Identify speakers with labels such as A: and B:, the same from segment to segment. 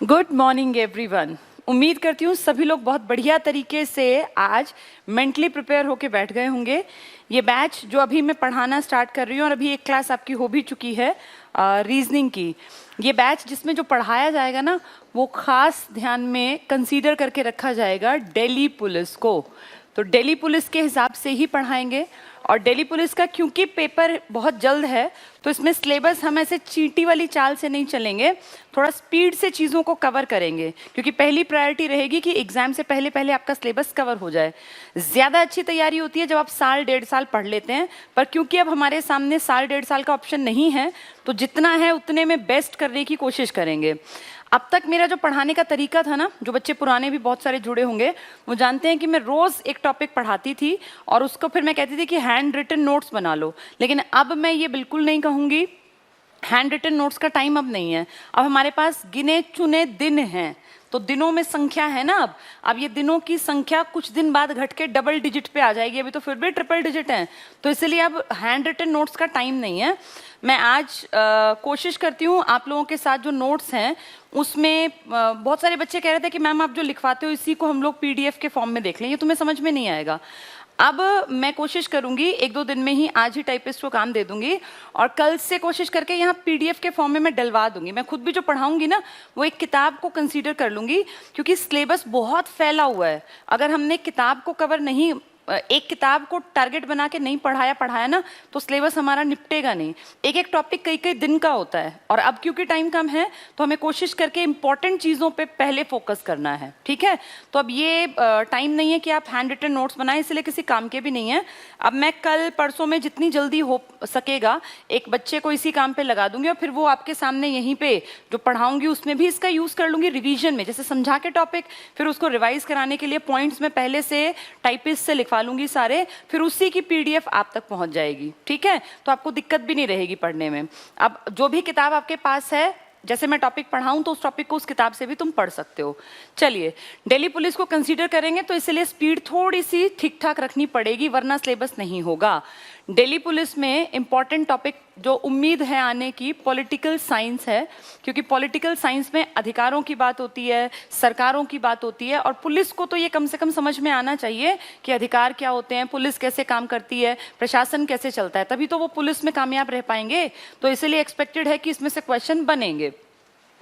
A: Good morning everyone. उम्मीद करती हूँ सभी लोग बहुत बढ़िया तरीके से आज मेंटली प्रिपेयर होके बैठ गए होंगे। ये बैच जो अभी मैं पढ़ाना स्टार्ट कर रही हूँ और अभी एक क्लास आपकी हो भी चुकी है रीजनिंग की। ये बैच जिसमें जो पढ़ाया जाएगा ना वो खास ध्यान में कंसीडर करके रखा जाएगा दिल्ली पुलिस को। तो दिल्ली पुलिस के हिसाब से ही पढ़ाएंगे और दिल्ली पुलिस का क्योंकि पेपर बहुत जल्द है तो इसमें सिलेबस हम ऐसे चींटी वाली चाल से नहीं चलेंगे, थोड़ा स्पीड से चीज़ों को कवर करेंगे क्योंकि पहली प्रायोरिटी रहेगी कि एग्जाम से पहले पहले आपका सिलेबस कवर हो जाए। ज़्यादा अच्छी तैयारी होती है जब आप साल डेढ़ साल पढ़ लेते हैं, पर क्योंकि अब हमारे सामने साल डेढ़ साल का ऑप्शन नहीं है तो जितना है उतने में बेस्ट करने की कोशिश करेंगे। अब तक मेरा जो पढ़ाने का तरीका था ना, जो बच्चे पुराने भी बहुत सारे जुड़े होंगे वो जानते हैं कि मैं रोज़ एक टॉपिक पढ़ाती थी और उसको फिर मैं कहती थी कि हैंड रिटन नोट्स बना लो। लेकिन अब मैं ये बिल्कुल नहीं कहूँगी, हैंड रिटन नोट्स का टाइम अब नहीं है। अब हमारे पास गिने चुने दिन हैं, तो दिनों में संख्या है ना। अब ये दिनों की संख्या कुछ दिन बाद घट के डबल डिजिट पे आ जाएगी, अभी तो फिर भी ट्रिपल डिजिट है। तो इसलिए अब हैंड रिटन नोट्स का टाइम नहीं है। मैं आज कोशिश करती हूँ आप लोगों के साथ जो नोट्स हैं उसमें बहुत सारे बच्चे कह रहे थे कि मैम आप जो लिखवाते हो इसी को हम लोग पीडीएफ के फॉर्म में देख लें, ये तुम्हें समझ में नहीं आएगा। अब मैं कोशिश करूंगी एक दो दिन में ही, आज ही टाइपिस्ट को काम दे दूंगी और कल से कोशिश करके यहाँ पीडीएफ के फॉर्म में मैं डलवा दूंगी। मैं खुद भी जो पढ़ाऊंगी ना वो एक किताब को कंसीडर कर लूंगी क्योंकि सिलेबस बहुत फैला हुआ है। अगर हमने किताब को कवर नहीं, एक किताब को टारगेट बना के नहीं पढ़ाया ना तो सिलेबस हमारा निपटेगा नहीं। एक एक टॉपिक कई कई दिन का होता है और अब क्योंकि टाइम कम है तो हमें कोशिश करके इंपॉर्टेंट चीज़ों पे पहले फोकस करना है, ठीक है। तो अब ये टाइम नहीं है कि आप हैंड रिटन नोट्स बनाएं, इसलिए किसी काम के भी नहीं है। अब मैं कल परसों में जितनी जल्दी हो सकेगा एक बच्चे को इसी काम पे लगा दूंगी और फिर वो आपके सामने यहीं पे जो पढ़ाऊंगी उसमें भी इसका यूज़ कर लूंगी रिवीजन में। जैसे समझा के टॉपिक फिर उसको रिवाइज कराने के लिए पॉइंट्स में पहले से टाइपिस्ट से लूंगी सारे, फिर उसी की पीडीएफ आप तक पहुंच जाएगी, ठीक है। तो आपको दिक्कत भी नहीं रहेगी पढ़ने में। अब जो भी किताब आपके पास है, जैसे मैं टॉपिक पढ़ाऊं तो उस टॉपिक को उस किताब से भी तुम पढ़ सकते हो। चलिए, दिल्ली पुलिस को कंसीडर करेंगे तो इसलिए स्पीड थोड़ी सी ठीक ठाक रखनी पड़ेगी वरना सिलेबस नहीं होगा। दिल्ली पुलिस में इंपॉर्टेंट टॉपिक जो उम्मीद है आने की पॉलिटिकल साइंस है, क्योंकि पॉलिटिकल साइंस में अधिकारों की बात होती है, सरकारों की बात होती है और पुलिस को तो ये कम से कम समझ में आना चाहिए कि अधिकार क्या होते हैं, पुलिस कैसे काम करती है, प्रशासन कैसे चलता है, तभी तो वो पुलिस में कामयाब रह पाएंगे। तो इसलिए एक्सपेक्टेड है कि इसमें से क्वेश्चन बनेंगे।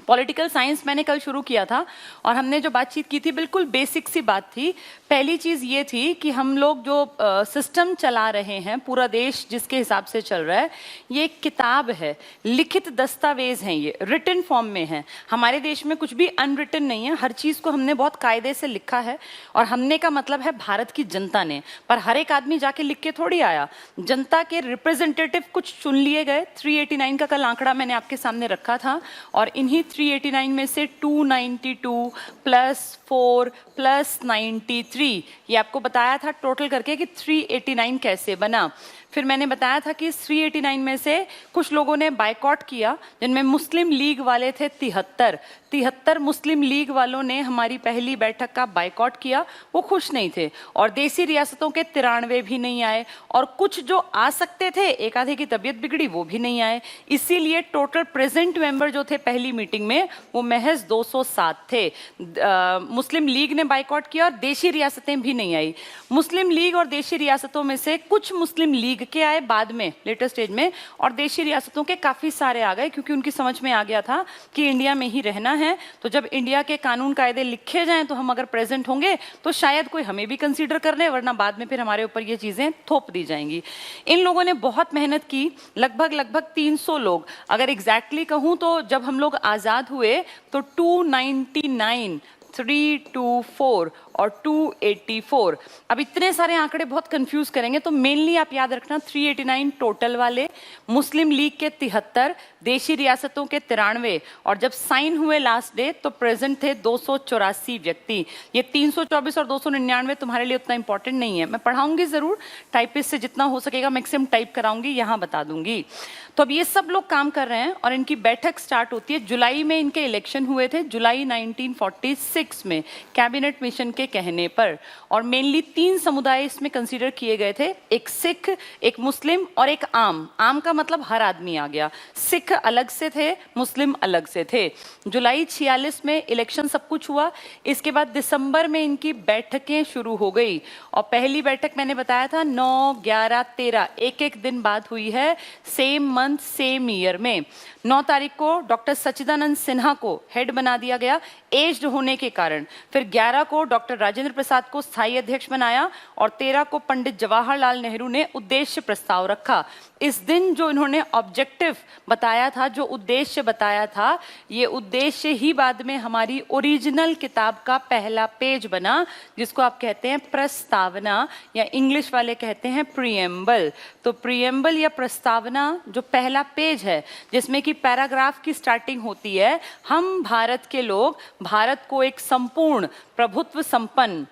A: पॉलिटिकल साइंस मैंने कल शुरू किया था और हमने जो बातचीत की थी बिल्कुल बेसिक सी बात थी। पहली चीज़ ये थी कि हम लोग जो सिस्टम चला रहे हैं, पूरा देश जिसके हिसाब से चल रहा है, ये एक किताब है, लिखित दस्तावेज हैं, ये रिटन फॉर्म में है। हमारे देश में कुछ भी अनरिटन नहीं है, हर चीज़ को हमने बहुत कायदे से लिखा है और हमने का मतलब है भारत की जनता ने। पर हर एक आदमी जाके लिख के थोड़ी आया, जनता के रिप्रेजेंटेटिव कुछ चुन लिए गए। 389 का कल आंकड़ा मैंने आपके सामने रखा था और इन्हीं 389 में से 292 प्लस 4 प्लस 93, ये आपको बताया था टोटल करके कि 389 कैसे बना। फिर मैंने बताया था कि 389 में से कुछ लोगों ने बायकॉट किया, जिनमें मुस्लिम लीग वाले थे 73 मुस्लिम लीग वालों ने हमारी पहली बैठक का बायकॉट किया, वो खुश नहीं थे। और देसी रियासतों के 93 भी नहीं आए और कुछ जो आ सकते थे, एक आधे की तबीयत बिगड़ी, वो भी नहीं आए। इसीलिए टोटल प्रेजेंट मेंबर जो थे पहली मीटिंग में वो महज 207 थे। मुस्लिम लीग ने बायकॉट किया और देशी रियासतें भी नहीं आई। मुस्लिम लीग और देशी रियासतों में से कुछ मुस्लिम लीग के आए बाद में, लेटर स्टेज में, और देशी रियासतों के काफी सारे आ गए क्योंकि उनकी समझ में आ गया था कि इंडिया में ही रहना है। तो जब इंडिया के कानून कायदे लिखे जाएं तो हम अगर प्रेजेंट होंगे तो शायद कोई हमें भी कंसीडर कर ले, वरना बाद में फिर हमारे ऊपर ये चीजें थोप दी जाएंगी। इन लोगों ने बहुत मेहनत की, लगभग 300 लोग, अगर एग्जैक्टली कहूं तो जब हम लोग आजाद हुए तो 299, 324 और 284। अब इतने सारे आंकड़े बहुत कंफ्यूज करेंगे, तो मेनली आप याद रखना 389 टोटल वाले, मुस्लिम लीग के 73, देशी रियासतों के 93 और जब साइन हुए लास्ट डे तो प्रेजेंट थे 284 व्यक्ति। ये 324 और 299 तुम्हारे लिए उतना इंपॉर्टेंट नहीं है, मैं पढ़ाऊंगी जरूर, टाइपिस्ट से जितना हो सकेगा मैक्सिमम टाइप कराऊंगी, यहाँ बता दूंगी। तो अब ये सब लोग काम कर रहे हैं और इनकी बैठक स्टार्ट होती है। जुलाई में इनके इलेक्शन हुए थे, जुलाई 1946 में कैबिनेट मिशन के कहने पर। और मेनली 3 समुदाय इसमें कंसीडर किए गए थे, एक सिख, एक मुस्लिम और एक आम। आम का मतलब हर आदमी आ गया। सिख अलग से थे, मुस्लिम अलग से थे। जुलाई 46 में इलेक्शन सब कुछ हुआ। इसके बाद दिसंबर में इनकी बैठकें शुरू हो गई और पहली बैठक मैंने बताया था 9, 11, 13 एक दिन बाद हुई है, सेम मंथ सेम ईयर में। 9 तारीख को डॉक्टर सच्चिदानंद सिन्हा को हेड बना दिया गया एज्ड होने के कारण। फिर 11 को डॉक्टर राजेंद्र प्रसाद को स्थायी अध्यक्ष बनाया और 13 को पंडित जवाहरलाल नेहरू ने उद्देश्य प्रस्ताव रखा। इस दिन जो इन्होंने ऑब्जेक्टिव बताया था, जो उद्देश्य बताया था, ये उद्देश्य ही बाद में हमारी ओरिजिनल किताब का पहला पेज बना, जिसको आप कहते हैं प्रस्तावना या इंग्लिश वाले कहते हैं प्रीएम्बल। तो प्रीएम्बल या प्रस्तावना जो पहला पेज है, जिसमें कि पैराग्राफ की स्टार्टिंग होती है, हम भारत के लोग भारत को एक संपूर्ण प्रभुत्व संपन्न,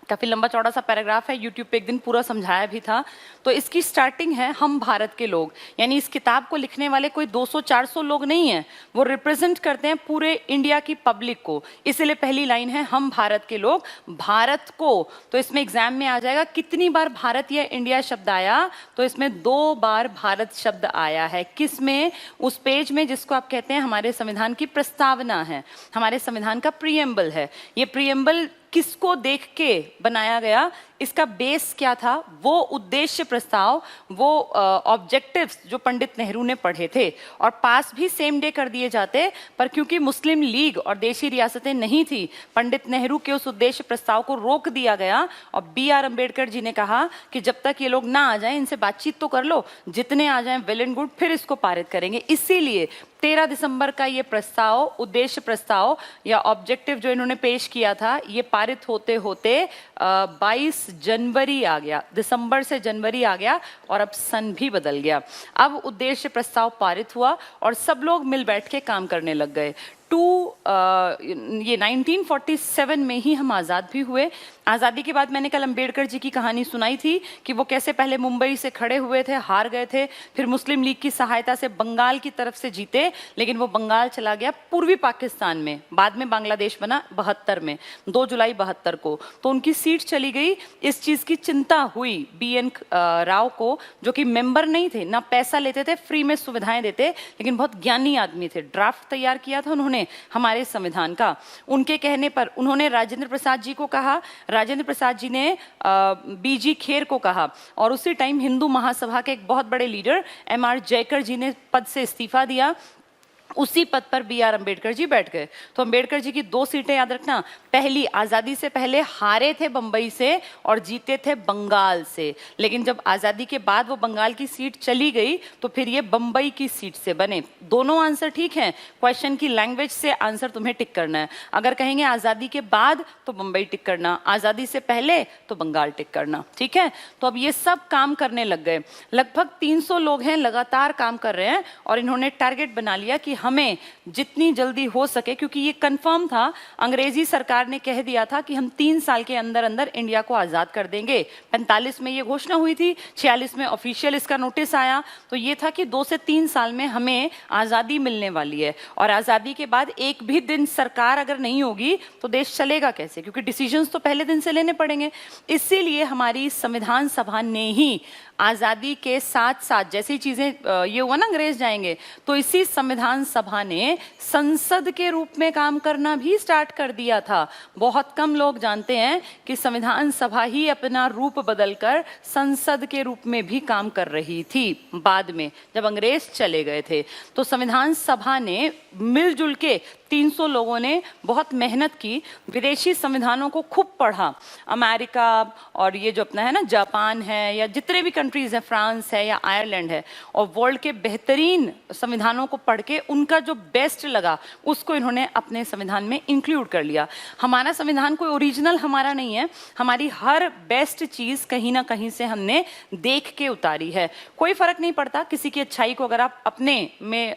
A: काफी लंबा चौड़ा सा पैराग्राफ है, यूट्यूब पे एक दिन पूरा समझाया भी था। तो इसकी स्टार्टिंग है हम भारत के लोग, यानी इस किताब को लिखने वाले कोई 200-400 लोग नहीं हैं, वो रिप्रेजेंट करते हैं पूरे इंडिया की पब्लिक को। इसलिए पहली लाइन है हम भारत के लोग, भारत को। तो इसमें एग्जाम में आ जाएगा कितनी बार भारत या इंडिया शब्द आया, तो इसमें 2 बार भारत शब्द आया है। किस में? उस पेज में जिसको आप कहते हैं हमारे संविधान की प्रस्तावना है, हमारे संविधान का प्रीएम्बल है। ये प्रीएम्बल किसको देख के बनाया गया, इसका बेस क्या था? वो उद्देश्य प्रस्ताव, वो ऑब्जेक्टिव्स जो पंडित नेहरू ने पढ़े थे और पास भी सेम डे कर दिए जाते, पर क्योंकि मुस्लिम लीग और देशी रियासतें नहीं थी, पंडित नेहरू के उस उद्देश्य प्रस्ताव को रोक दिया गया। और B.R. अम्बेडकर जी ने कहा कि जब तक ये लोग ना आ जाएं, इनसे बातचीत तो कर लो, जितने आ जाएं वेल एंड गुड, फिर इसको पारित करेंगे। इसीलिए 13 दिसंबर का ये प्रस्ताव, उद्देश्य प्रस्ताव या ऑब्जेक्टिव जो इन्होंने पेश किया था, ये पारित होते होते 22 जनवरी आ गया। दिसंबर से जनवरी आ गया और अब सन भी बदल गया। अब उद्देश्य प्रस्ताव पारित हुआ और सब लोग मिल बैठ के काम करने लग गए। ये 1947 में ही हम आज़ाद भी हुए। आज़ादी के बाद मैंने कल अम्बेडकर जी की कहानी सुनाई थी कि वो कैसे पहले मुंबई से खड़े हुए थे, हार गए थे, फिर मुस्लिम लीग की सहायता से बंगाल की तरफ से जीते, लेकिन वो बंगाल चला गया पूर्वी पाकिस्तान में। बाद में बांग्लादेश बना 72 में, 2 जुलाई 72 को, तो उनकी सीट चली गई। इस चीज़ की चिंता हुई B.N. राव को, जो कि मेंबर नहीं थे, ना पैसा लेते थे, फ्री में सुविधाएं देते, लेकिन बहुत ज्ञानी आदमी थे। ड्राफ्ट तैयार किया था उन्होंने हमारे संविधान का। उनके कहने पर उन्होंने राजेंद्र प्रसाद जी को कहा, राजेंद्र प्रसाद जी ने B.G. खेर को कहा, और उसी टाइम हिंदू महासभा के एक बहुत बड़े लीडर M.R. जयकर जी ने पद से इस्तीफा दिया। उसी पद पर B.R. अम्बेडकर जी बैठ गए। तो अम्बेडकर जी की 2 सीटें याद रखना, पहली आज़ादी से पहले हारे थे बंबई से और जीते थे बंगाल से, लेकिन जब आज़ादी के बाद वो बंगाल की सीट चली गई तो फिर ये बंबई की सीट से बने। दोनों आंसर ठीक हैं, क्वेश्चन की लैंग्वेज से आंसर तुम्हें टिक करना है। अगर कहेंगे आज़ादी के बाद तो बंबई टिक करना, आज़ादी से पहले तो बंगाल टिक करना, ठीक है। तो अब ये सब काम करने लग गए। लगभग 300 लोग हैं, लगातार काम कर रहे हैं, और इन्होंने टारगेट बना लिया कि हमें जितनी जल्दी हो सके, क्योंकि ये कंफर्म था, अंग्रेजी सरकार ने कह दिया था कि हम 3 साल के अंदर अंदर इंडिया को आज़ाद कर देंगे। 45 में ये घोषणा हुई थी, 46 में ऑफिशियल इसका नोटिस आया। तो ये था कि 2 से 3 साल में हमें आज़ादी मिलने वाली है, और आज़ादी के बाद एक भी दिन सरकार अगर नहीं होगी तो देश चलेगा कैसे, क्योंकि डिसीजंस तो पहले दिन से लेने पड़ेंगे। इसीलिए हमारी संविधान सभा ने ही आज़ादी के साथ साथ, जैसी चीज़ें ये हुआ ना अंग्रेज जाएंगे, तो इसी संविधान सभा ने संसद के रूप में काम करना भी स्टार्ट कर दिया था। बहुत कम लोग जानते हैं कि संविधान सभा ही अपना रूप बदलकर संसद के रूप में भी काम कर रही थी बाद में, जब अंग्रेज चले गए थे। तो संविधान सभा ने मिलजुल के 300 लोगों ने बहुत मेहनत की, विदेशी संविधानों को खूब पढ़ा, अमेरिका और ये जो अपना है ना जापान है, या जितने भी कंट्रीज हैं, फ्रांस है या आयरलैंड है, और वर्ल्ड के बेहतरीन संविधानों को पढ़ के उनका जो बेस्ट लगा उसको इन्होंने अपने संविधान में इंक्लूड कर लिया। हमारा संविधान कोई ओरिजिनल हमारा नहीं है, हमारी हर बेस्ट चीज़ कहीं ना कहीं से हमने देख के उतारी है। कोई फर्क नहीं पड़ता, किसी की अच्छाई को अगर आप अपने में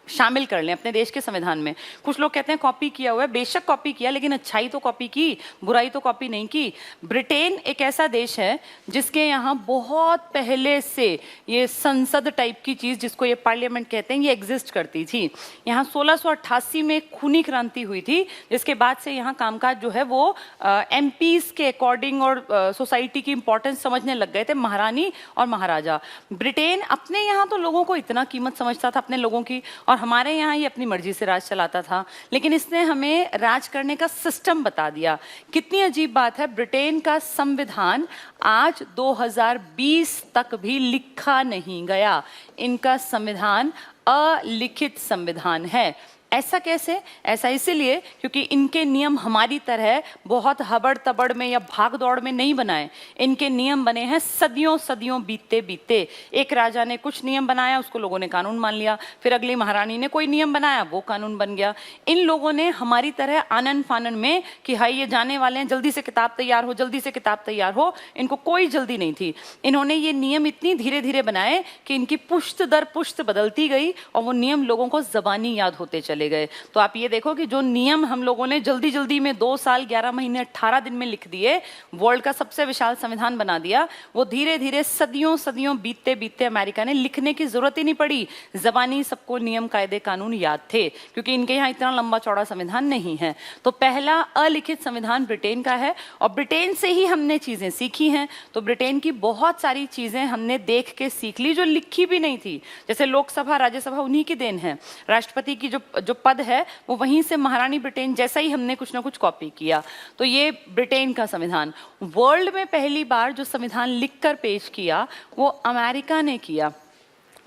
A: शामिल कर लें अपने देश के संविधान में। कुछ लोग कहते हैं कॉपी किया हुआ है, बेशक कॉपी किया, लेकिन अच्छाई तो कॉपी की, बुराई तो कॉपी नहीं की। ब्रिटेन एक ऐसा देश है जिसके यहाँ बहुत पहले से ये संसद टाइप की चीज, जिसको ये पार्लियामेंट कहते हैं, ये एग्जिस्ट करती थी। यहाँ 1688 में खूनी क्रांति हुई थी, जिसके बाद से यहाँ कामकाज जो है वो एमपीज के अकॉर्डिंग और सोसाइटी की इंपॉर्टेंस समझने लग गए थे महारानी और महाराजा। ब्रिटेन अपने यहाँ तो लोगों को इतना कीमत समझता था अपने लोगों की, और हमारे यहाँ ये अपनी मर्जी से राज चलाता था, लेकिन इसने हमें राज करने का सिस्टम बता दिया। कितनी अजीब बात है, ब्रिटेन का संविधान आज 2020 तक भी लिखा नहीं गया। इनका संविधान अलिखित संविधान है। ऐसा कैसे? ऐसा इसीलिए क्योंकि इनके नियम हमारी तरह बहुत हबड़ तबड़ में या भाग दौड़ में नहीं बनाए। इनके नियम बने हैं सदियों सदियों बीतते बीतते। एक राजा ने कुछ नियम बनाया, उसको लोगों ने कानून मान लिया, फिर अगली महारानी ने कोई नियम बनाया, वो कानून बन गया। इन लोगों ने हमारी तरह आनन फानन में कि हाई ये जाने वाले हैं, जल्दी से किताब तैयार हो, जल्दी से किताब तैयार हो, इनको कोई जल्दी नहीं थी। इन्होंने ये नियम इतनी धीरे धीरे बनाए कि इनकी पुश्त दर पुश्त बदलती गई और वो नियम लोगों को जबानी याद होते चले गए। तो आप ये देखो कि जो नियम हम लोगों ने जल्दी जल्दी में 2 साल 11 महीने 18 दिन में लिख दिए, वर्ल्ड का सबसे विशाल संविधान बना दिया, वो धीरे धीरे सदियों सदियों बीतते बीतते अमेरिका ने लिखने की जरूरत ही नहीं पड़ी। जबानी सबको नियम कायदे कानून याद थे, क्योंकि इनके यहाँ इतना लंबा चौड़ा संविधान नहीं है। तो पहला अलिखित संविधान ब्रिटेन का है, और ब्रिटेन से ही हमने चीजें सीखी हैं। तो ब्रिटेन की बहुत सारी चीजें हमने देख के सीख ली जो लिखी भी नहीं थी। जैसे लोकसभा राज्यसभा उन्हीं की देन है, राष्ट्रपति की जो पद है वो वहीं से महारानी ब्रिटेन जैसा ही हमने कुछ ना कुछ कॉपी किया। तो ये ब्रिटेन का संविधान। वर्ल्ड में पहली बार जो संविधान लिखकर पेश किया वो अमेरिका ने किया।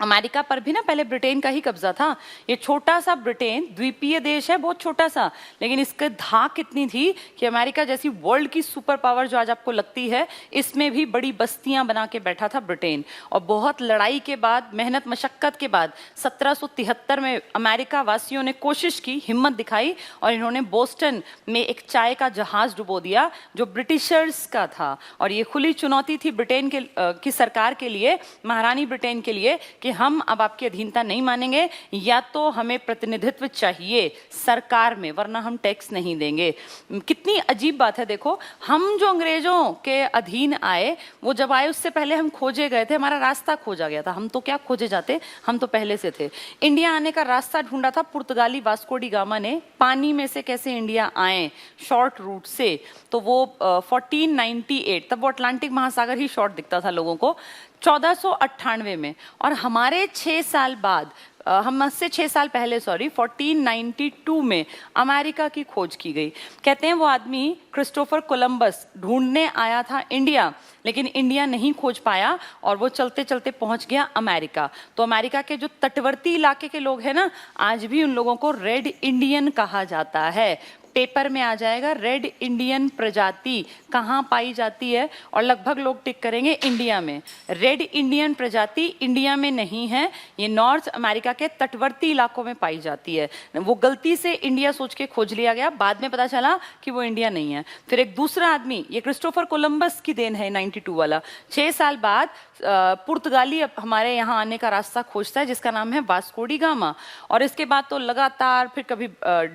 A: अमेरिका पर भी ना पहले ब्रिटेन का ही कब्जा था। ये छोटा सा ब्रिटेन द्वीपीय देश है, बहुत छोटा सा, लेकिन इसके धाक इतनी थी कि अमेरिका जैसी वर्ल्ड की सुपर पावर जो आज आपको लगती है, इसमें भी बड़ी बस्तियां बना के बैठा था ब्रिटेन। और बहुत लड़ाई के बाद, मेहनत मशक्कत के बाद 1773 में अमेरिका वासियों ने कोशिश की, हिम्मत दिखाई, और इन्होंने बोस्टन में एक चाय का जहाज डुबो दिया जो ब्रिटिशर्स का था। और ये खुली चुनौती थी ब्रिटेन की सरकार के लिए, महारानी ब्रिटेन के लिए, कि हम अब आपकी अधीनता नहीं मानेंगे, या तो हमें प्रतिनिधित्व चाहिए सरकार में, वरना हम टैक्स नहीं देंगे। कितनी अजीब बात है। देखो, हम जो अंग्रेजों के अधीन आए, वो जब आए उससे पहले हम खोजे गए थे, हमारा रास्ता खोजा गया था। हम तो क्या खोजे जाते, हम तो पहले से थे। इंडिया आने का रास्ता ढूंढा था पुर्तगाली वास्को डी गामा ने। पानी में से कैसे इंडिया आए, शॉर्ट रूट से। तो वो 1498, तब वो अटलांटिक महासागर ही शॉर्ट दिखता था लोगों को, 1498 में। और हमारे 6 साल बाद, हमसे 6 साल पहले 1492 में अमेरिका की खोज की गई। कहते हैं वो आदमी क्रिस्टोफर कोलंबस ढूंढने आया था इंडिया, लेकिन इंडिया नहीं खोज पाया और वो चलते चलते पहुंच गया अमेरिका। तो अमेरिका के जो तटवर्ती इलाके के लोग हैं ना, आज भी उन लोगों को रेड इंडियन कहा जाता है। पेपर में आ जाएगा रेड इंडियन प्रजाति कहाँ पाई जाती है, और लगभग लोग टिक करेंगे इंडिया में। रेड इंडियन प्रजाति इंडिया में नहीं है, ये नॉर्थ अमेरिका के तटवर्ती इलाकों में पाई जाती है। वो गलती से इंडिया सोच के खोज लिया गया, बाद में पता चला कि वो इंडिया नहीं है। फिर एक दूसरा आदमी, ये क्रिस्टोफर कोलंबस की देन है 92 वाला, 6 साल बाद पुर्तगाली हमारे यहाँ आने का रास्ता खोजता है, जिसका नाम है वास्को डी गामा। और इसके बाद तो लगातार फिर कभी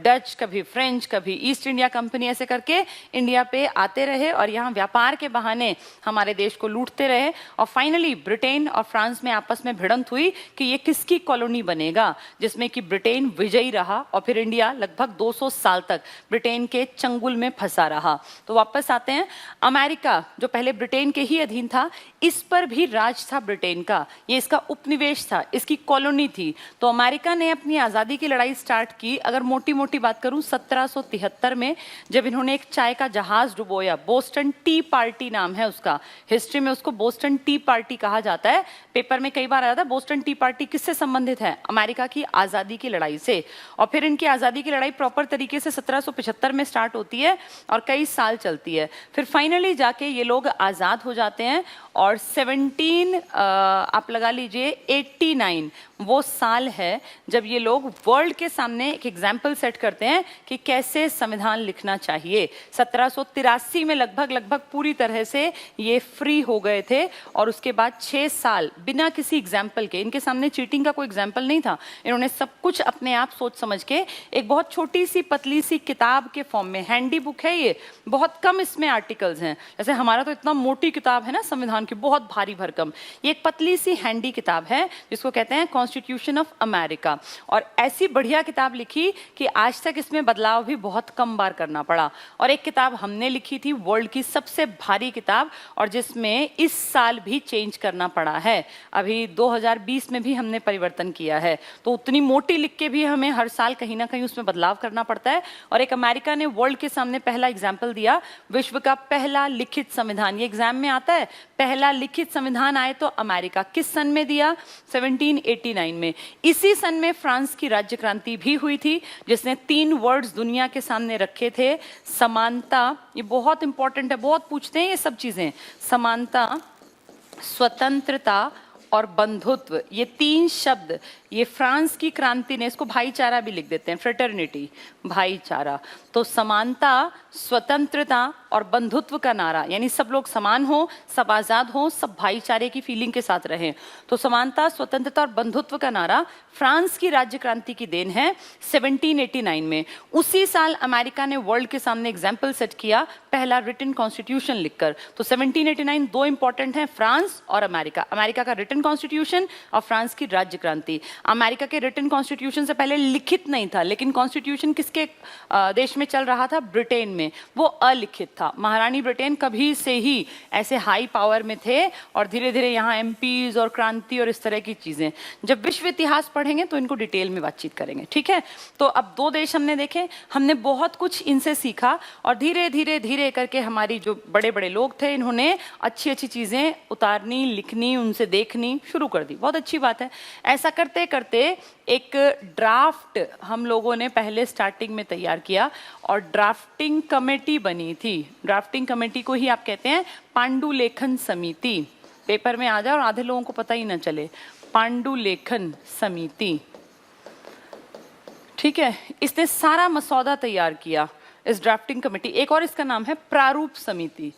A: डच, कभी फ्रेंच, कभी ईस्ट इंडिया कंपनी, ऐसे करके इंडिया पे आते रहे और यहाँ व्यापार के बहाने हमारे देश को लूटते रहे। और फाइनली ब्रिटेन और फ्रांस में आपस में भिड़ंत हुई कि ये किसकी कॉलोनी बनेगा, जिसमें कि ब्रिटेन विजयी रहा और फिर इंडिया लगभग 200 साल तक ब्रिटेन के चंगुल में फंसा रहा। तो वापस आते हैं, अमेरिका जो पहले ब्रिटेन के ही अधीन था, इस पर भी राज था ब्रिटेन का, ये इसका उपनिवेश था, इसकी कॉलोनी थी। तो अमेरिका ने अपनी आज़ादी की लड़ाई स्टार्ट की, अगर मोटी मोटी बात करूं 1773 में, जब इन्होंने एक चाय का जहाज डुबोया। बोस्टन टी पार्टी नाम है उसका, हिस्ट्री में उसको बोस्टन टी पार्टी कहा जाता है। पेपर में कई बार आया था बोस्टन टी पार्टी किससे संबंधित है, अमेरिका की आज़ादी की लड़ाई से। और फिर इनकी आज़ादी की लड़ाई प्रॉपर तरीके से 1775 में स्टार्ट होती है और कई साल चलती है। फिर फाइनली जाके ये लोग आज़ाद हो जाते हैं और और 17 आप लगा लीजिए 89 वो साल है जब ये लोग वर्ल्ड के सामने एक एग्जाम्पल सेट करते हैं कि कैसे संविधान लिखना चाहिए। 1783 में लगभग पूरी तरह से ये फ्री हो गए थे और उसके बाद 6 साल बिना किसी एग्जाम्पल के, इनके सामने चीटिंग का कोई एग्जाम्पल नहीं था, इन्होंने सब कुछ अपने आप सोच समझ के एक बहुत छोटी सी पतली सी किताब के फॉर्म में, हैंडी बुक है ये, बहुत कम इसमें आर्टिकल्स हैं, जैसे हमारा तो इतना मोटी किताब है ना संविधान की, बहुत भारी भरकम, ये एक पतली सी हैंडी किताब है जिसको कहते हैं कॉन्स्टिट्यूशन ऑफ अमेरिका। और ऐसी बढ़िया किताब लिखी कि आज तक इसमें बदलाव भी बहुत कम बार करना पड़ा। और एक किताब हमने लिखी थी, वर्ल्ड की सबसे भारी किताब, और जिसमें इस साल भी चेंज करना पड़ा है, अभी 2020 में भी हमने परिवर्तन किया है। तो उतनी मोटी लिख के भी हमें हर साल कहीं ना कहीं उसमें बदलाव करना पड़ता है। और एक अमेरिका ने वर्ल्ड के सामने पहला एग्जाम्पल दिया, विश्व का पहला लिखित संविधान, ये एग्जाम में आता है, पहला लिखित संविधान आए तो अमेरिका, किस सन में दिया? 1789 में। इसी सन में फ्रांस की राज्य क्रांति भी हुई थी, जिसने 3 वर्ड्स दुनिया के सामने रखे थे, समानता, ये बहुत इंपॉर्टेंट है, बहुत पूछते हैं ये सब चीजें, समानता, स्वतंत्रता और बंधुत्व, ये 3 शब्द ये फ्रांस की क्रांति ने, इसको भाईचारा भी लिख देते हैं, फ्रेटर्निटी, भाईचारा। तो समानता, स्वतंत्रता और बंधुत्व का नारा, यानी सब लोग समान हो, सब आजाद हो, सब भाईचारे की फीलिंग के साथ रहें। तो समानता, स्वतंत्रता और बंधुत्व का नारा फ्रांस की राज्य क्रांति की देन है 1789 में। उसी साल अमेरिका ने वर्ल्ड के सामने एग्जाम्पल सेट किया, पहला रिटन कॉन्स्टिट्यूशन लिखकर। तो 1789 दो इंपॉर्टेंट हैं, फ्रांस और अमेरिका, अमेरिका का रिटन कॉन्स्टिट्यूशन और फ्रांस की राज्य क्रांति। अमेरिका के रिटन कॉन्स्टिट्यूशन से पहले लिखित नहीं था, लेकिन कॉन्स्टिट्यूशन किसके देश में चल रहा था? ब्रिटेन में, वो अलिखित था। महारानी ब्रिटेन कभी से ही ऐसे हाई पावर में थे और धीरे धीरे यहाँ एमपीज और क्रांति और इस तरह की चीजें, जब विश्व इतिहास पढ़ेंगे तो इनको डिटेल में बातचीत करेंगे, ठीक है। तो अब 2 देश हमने देखे, हमने बहुत कुछ इनसे सीखा और धीरे धीरे धीरे करके हमारी जो बड़े बड़े लोग थे, इन्होंने अच्छी अच्छी चीजें उतारनी, लिखनी, उनसे देखनी शुरू कर दी। बहुत अच्छी बात है। ऐसा करते करते एक ड्राफ्ट हम लोगों ने पहले स्टार्टिंग में तैयार किया और ड्राफ्टिंग कमेटी बनी थी। ड्राफ्टिंग कमेटी को ही आप कहते हैं पांडुलेखन समिति। पेपर में आ जाए और आधे लोगों को पता ही ना चले, पांडुलेखन समिति, ठीक है। इसने सारा मसौदा तैयार किया, इस ड्राफ्टिंग कमेटी। एक और इसका नाम है प्रारूप समिति।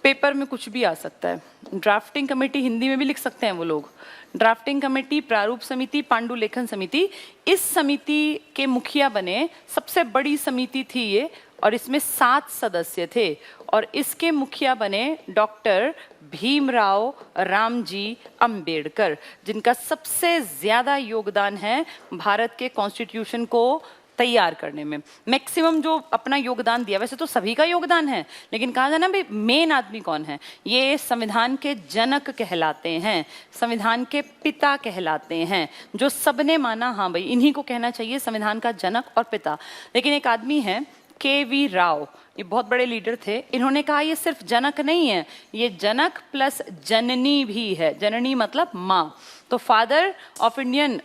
A: पेपर में कुछ भी आ सकता है, ड्राफ्टिंग कमेटी हिंदी में भी लिख सकते हैं वो लोग। ड्राफ्टिंग कमेटी, प्रारूप समिति, पांडुलेखन समिति, इस समिति के मुखिया बने, सबसे बड़ी समिति थी ये, और इसमें 7 सदस्य थे, और इसके मुखिया बने डॉक्टर भीमराव रामजी अंबेडकर, जिनका सबसे ज्यादा योगदान है भारत के कॉन्स्टिट्यूशन को तैयार करने में। मैक्सिमम जो अपना योगदान दिया, वैसे तो सभी का योगदान है, लेकिन कहा जाए ना भाई मेन आदमी कौन है, ये संविधान के जनक कहलाते हैं, संविधान के पिता कहलाते हैं, जो सबने माना हाँ भाई इन्हीं को कहना चाहिए संविधान का जनक और पिता। लेकिन एक आदमी है के.वी. राव, ये बहुत बड़े लीडर थे, इन्होंने कहा ये सिर्फ जनक नहीं है, ये जनक प्लस जननी भी है। जननी मतलब माँ। तो फादर ऑफ इंडियन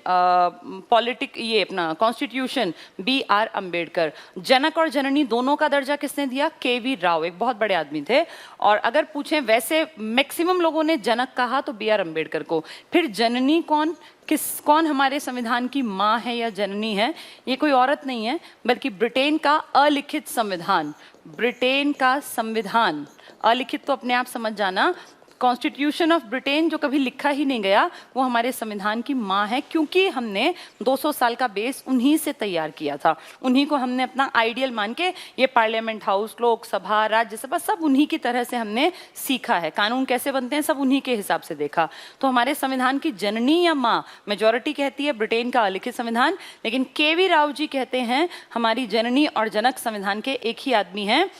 A: पॉलिटिक, ये अपना कॉन्स्टिट्यूशन B.R. अंबेडकर। जनक और जननी दोनों का दर्जा किसने दिया? के.वी. राव, एक बहुत बड़े आदमी थे। और अगर पूछें, वैसे मैक्सिमम लोगों ने जनक कहा तो B.R. अंबेडकर को। फिर जननी कौन, कौन हमारे संविधान की माँ है या जननी है? ये कोई औरत नहीं है, बल्कि ब्रिटेन का अलिखित संविधान। ब्रिटेन का संविधान अलिखित तो अपने आप समझ जाना, कॉन्स्टिट्यूशन ऑफ ब्रिटेन जो कभी लिखा ही नहीं गया, वो हमारे संविधान की माँ है, क्योंकि हमने 200 साल का बेस उन्हीं से तैयार किया था। उन्हीं को हमने अपना आइडियल मान के, ये पार्लियामेंट हाउस, लोकसभा, राज्यसभा, सब उन्हीं की तरह से हमने सीखा है। कानून कैसे बनते हैं सब उन्हीं के हिसाब से देखा। तो हमारे संविधान की जननी या माँ, मेजोरिटी कहती है ब्रिटेन का अलिखित संविधान, लेकिन के.वी. राव जी कहते हैं हमारी जननी और जनक संविधान के एक ही आदमी हैं,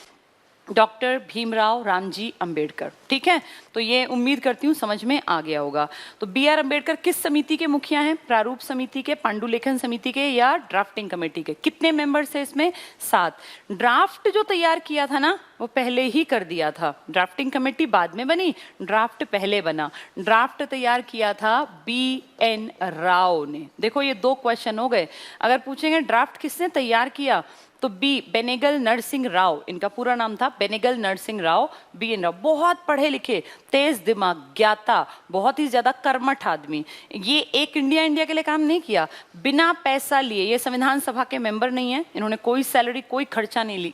A: डॉक्टर भीमराव रामजी अंबेडकर, ठीक है। तो ये उम्मीद करती हूँ समझ में आ गया होगा। तो B.R. अंबेडकर किस समिति के मुखिया हैं? प्रारूप समिति के, पांडुलेखन समिति के या ड्राफ्टिंग कमेटी के? कितने मेंबर्स हैं इसमें? 7। ड्राफ्ट जो तैयार किया था ना, वो पहले ही कर दिया था। ड्राफ्टिंग कमेटी बाद में बनी, ड्राफ्ट पहले बना। ड्राफ्ट तैयार किया था B.N. राव ने। देखो ये 2 क्वेश्चन हो गए। अगर पूछेंगे ड्राफ्ट किसने तैयार किया, तो बी बेनेगल नरसिंह राव, इनका पूरा नाम था बेनेगल नरसिंह राव, BN राव। बहुत पढ़े लिखे, तेज दिमाग, ज्ञाता, बहुत ही ज्यादा कर्मठ आदमी। ये एक इंडिया के लिए काम नहीं किया, बिना पैसा लिए। ये संविधान सभा के मेंबर नहीं है, इन्होंने कोई सैलरी कोई खर्चा नहीं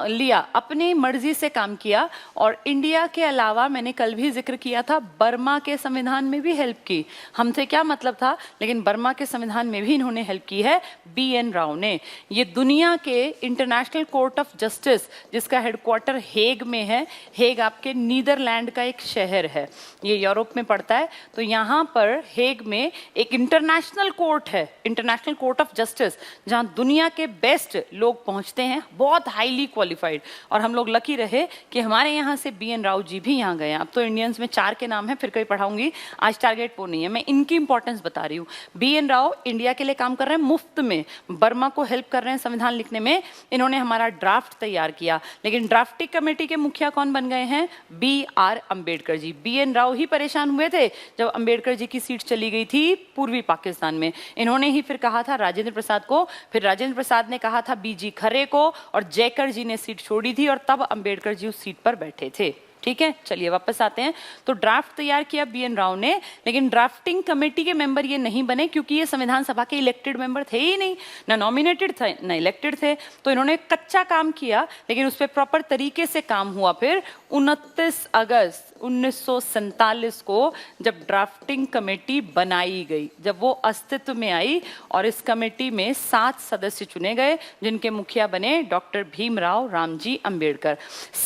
A: लिया, अपनी मर्जी से काम किया। और इंडिया के अलावा मैंने कल भी जिक्र किया था, बर्मा के संविधान में भी हेल्प की। हमसे क्या मतलब था, लेकिन बर्मा के संविधान में भी इन्होंने हेल्प की है, BN राव ने। ये दुनिया के इंटरनेशनल कोर्ट ऑफ जस्टिस, जिसका हेडक्वार्टर हेग में है, हेग आपके नीदरलैंड का एक शहर है, ये यूरोप में पड़ता है। तो यहाँ पर हेग में एक इंटरनेशनल कोर्ट है, इंटरनेशनल कोर्ट ऑफ जस्टिस, जहाँ दुनिया के बेस्ट लोग पहुँचते हैं, बहुत हाईली क्वालिफाइड। और हम लोग लकी रहे कि हमारे यहाँ से BN राव जी भी यहाँ गए। अब तो इंडियंस में 4 के नाम है, फिर कहीं पढ़ाऊंगी, आज टारगेट वो नहीं है, मैं इनकी इंपॉर्टेंस बता रही हूँ। BN राव इंडिया के लिए काम कर रहे हैं मुफ्त में, बर्मा को हेल्प कर रहे हैं संविधान लिखने में। इन्होंने हमारा ड्राफ्ट तैयार किया, लेकिन ड्राफ्टिंग कमेटी के मुखिया कौन बन गए हैं, BR अम्बेडकर जी। BN राव ही परेशान हुए थे जब अम्बेडकर जी की सीट चली गई थी पूर्वी पाकिस्तान में। इन्होंने ही फिर कहा था राजेंद्र प्रसाद को, फिर राजेंद्र प्रसाद ने कहा था BG खरे को, और जयकर जी ने सीट छोड़ी थी, और तब अम्बेडकर जी उस सीट पर बैठे थे। ठीक है, चलिए वापस आते हैं। तो ड्राफ्ट तैयार किया BN राव ने, लेकिन ड्राफ्टिंग कमेटी के मेंबर ये नहीं बने, क्योंकि ये संविधान सभा के इलेक्टेड मेंबर थे ही नहीं, ना नॉमिनेटेड थे ना इलेक्टेड थे। तो इन्होंने कच्चा काम किया, लेकिन उस पर प्रॉपर तरीके से काम हुआ। फिर 29 अगस्त 1947 को जब ड्राफ्टिंग कमेटी बनाई गई, जब वो अस्तित्व में आई, और इस कमेटी में 7 सदस्य चुने गए, जिनके मुखिया बने डॉक्टर भीमराव रामजी अम्बेडकर।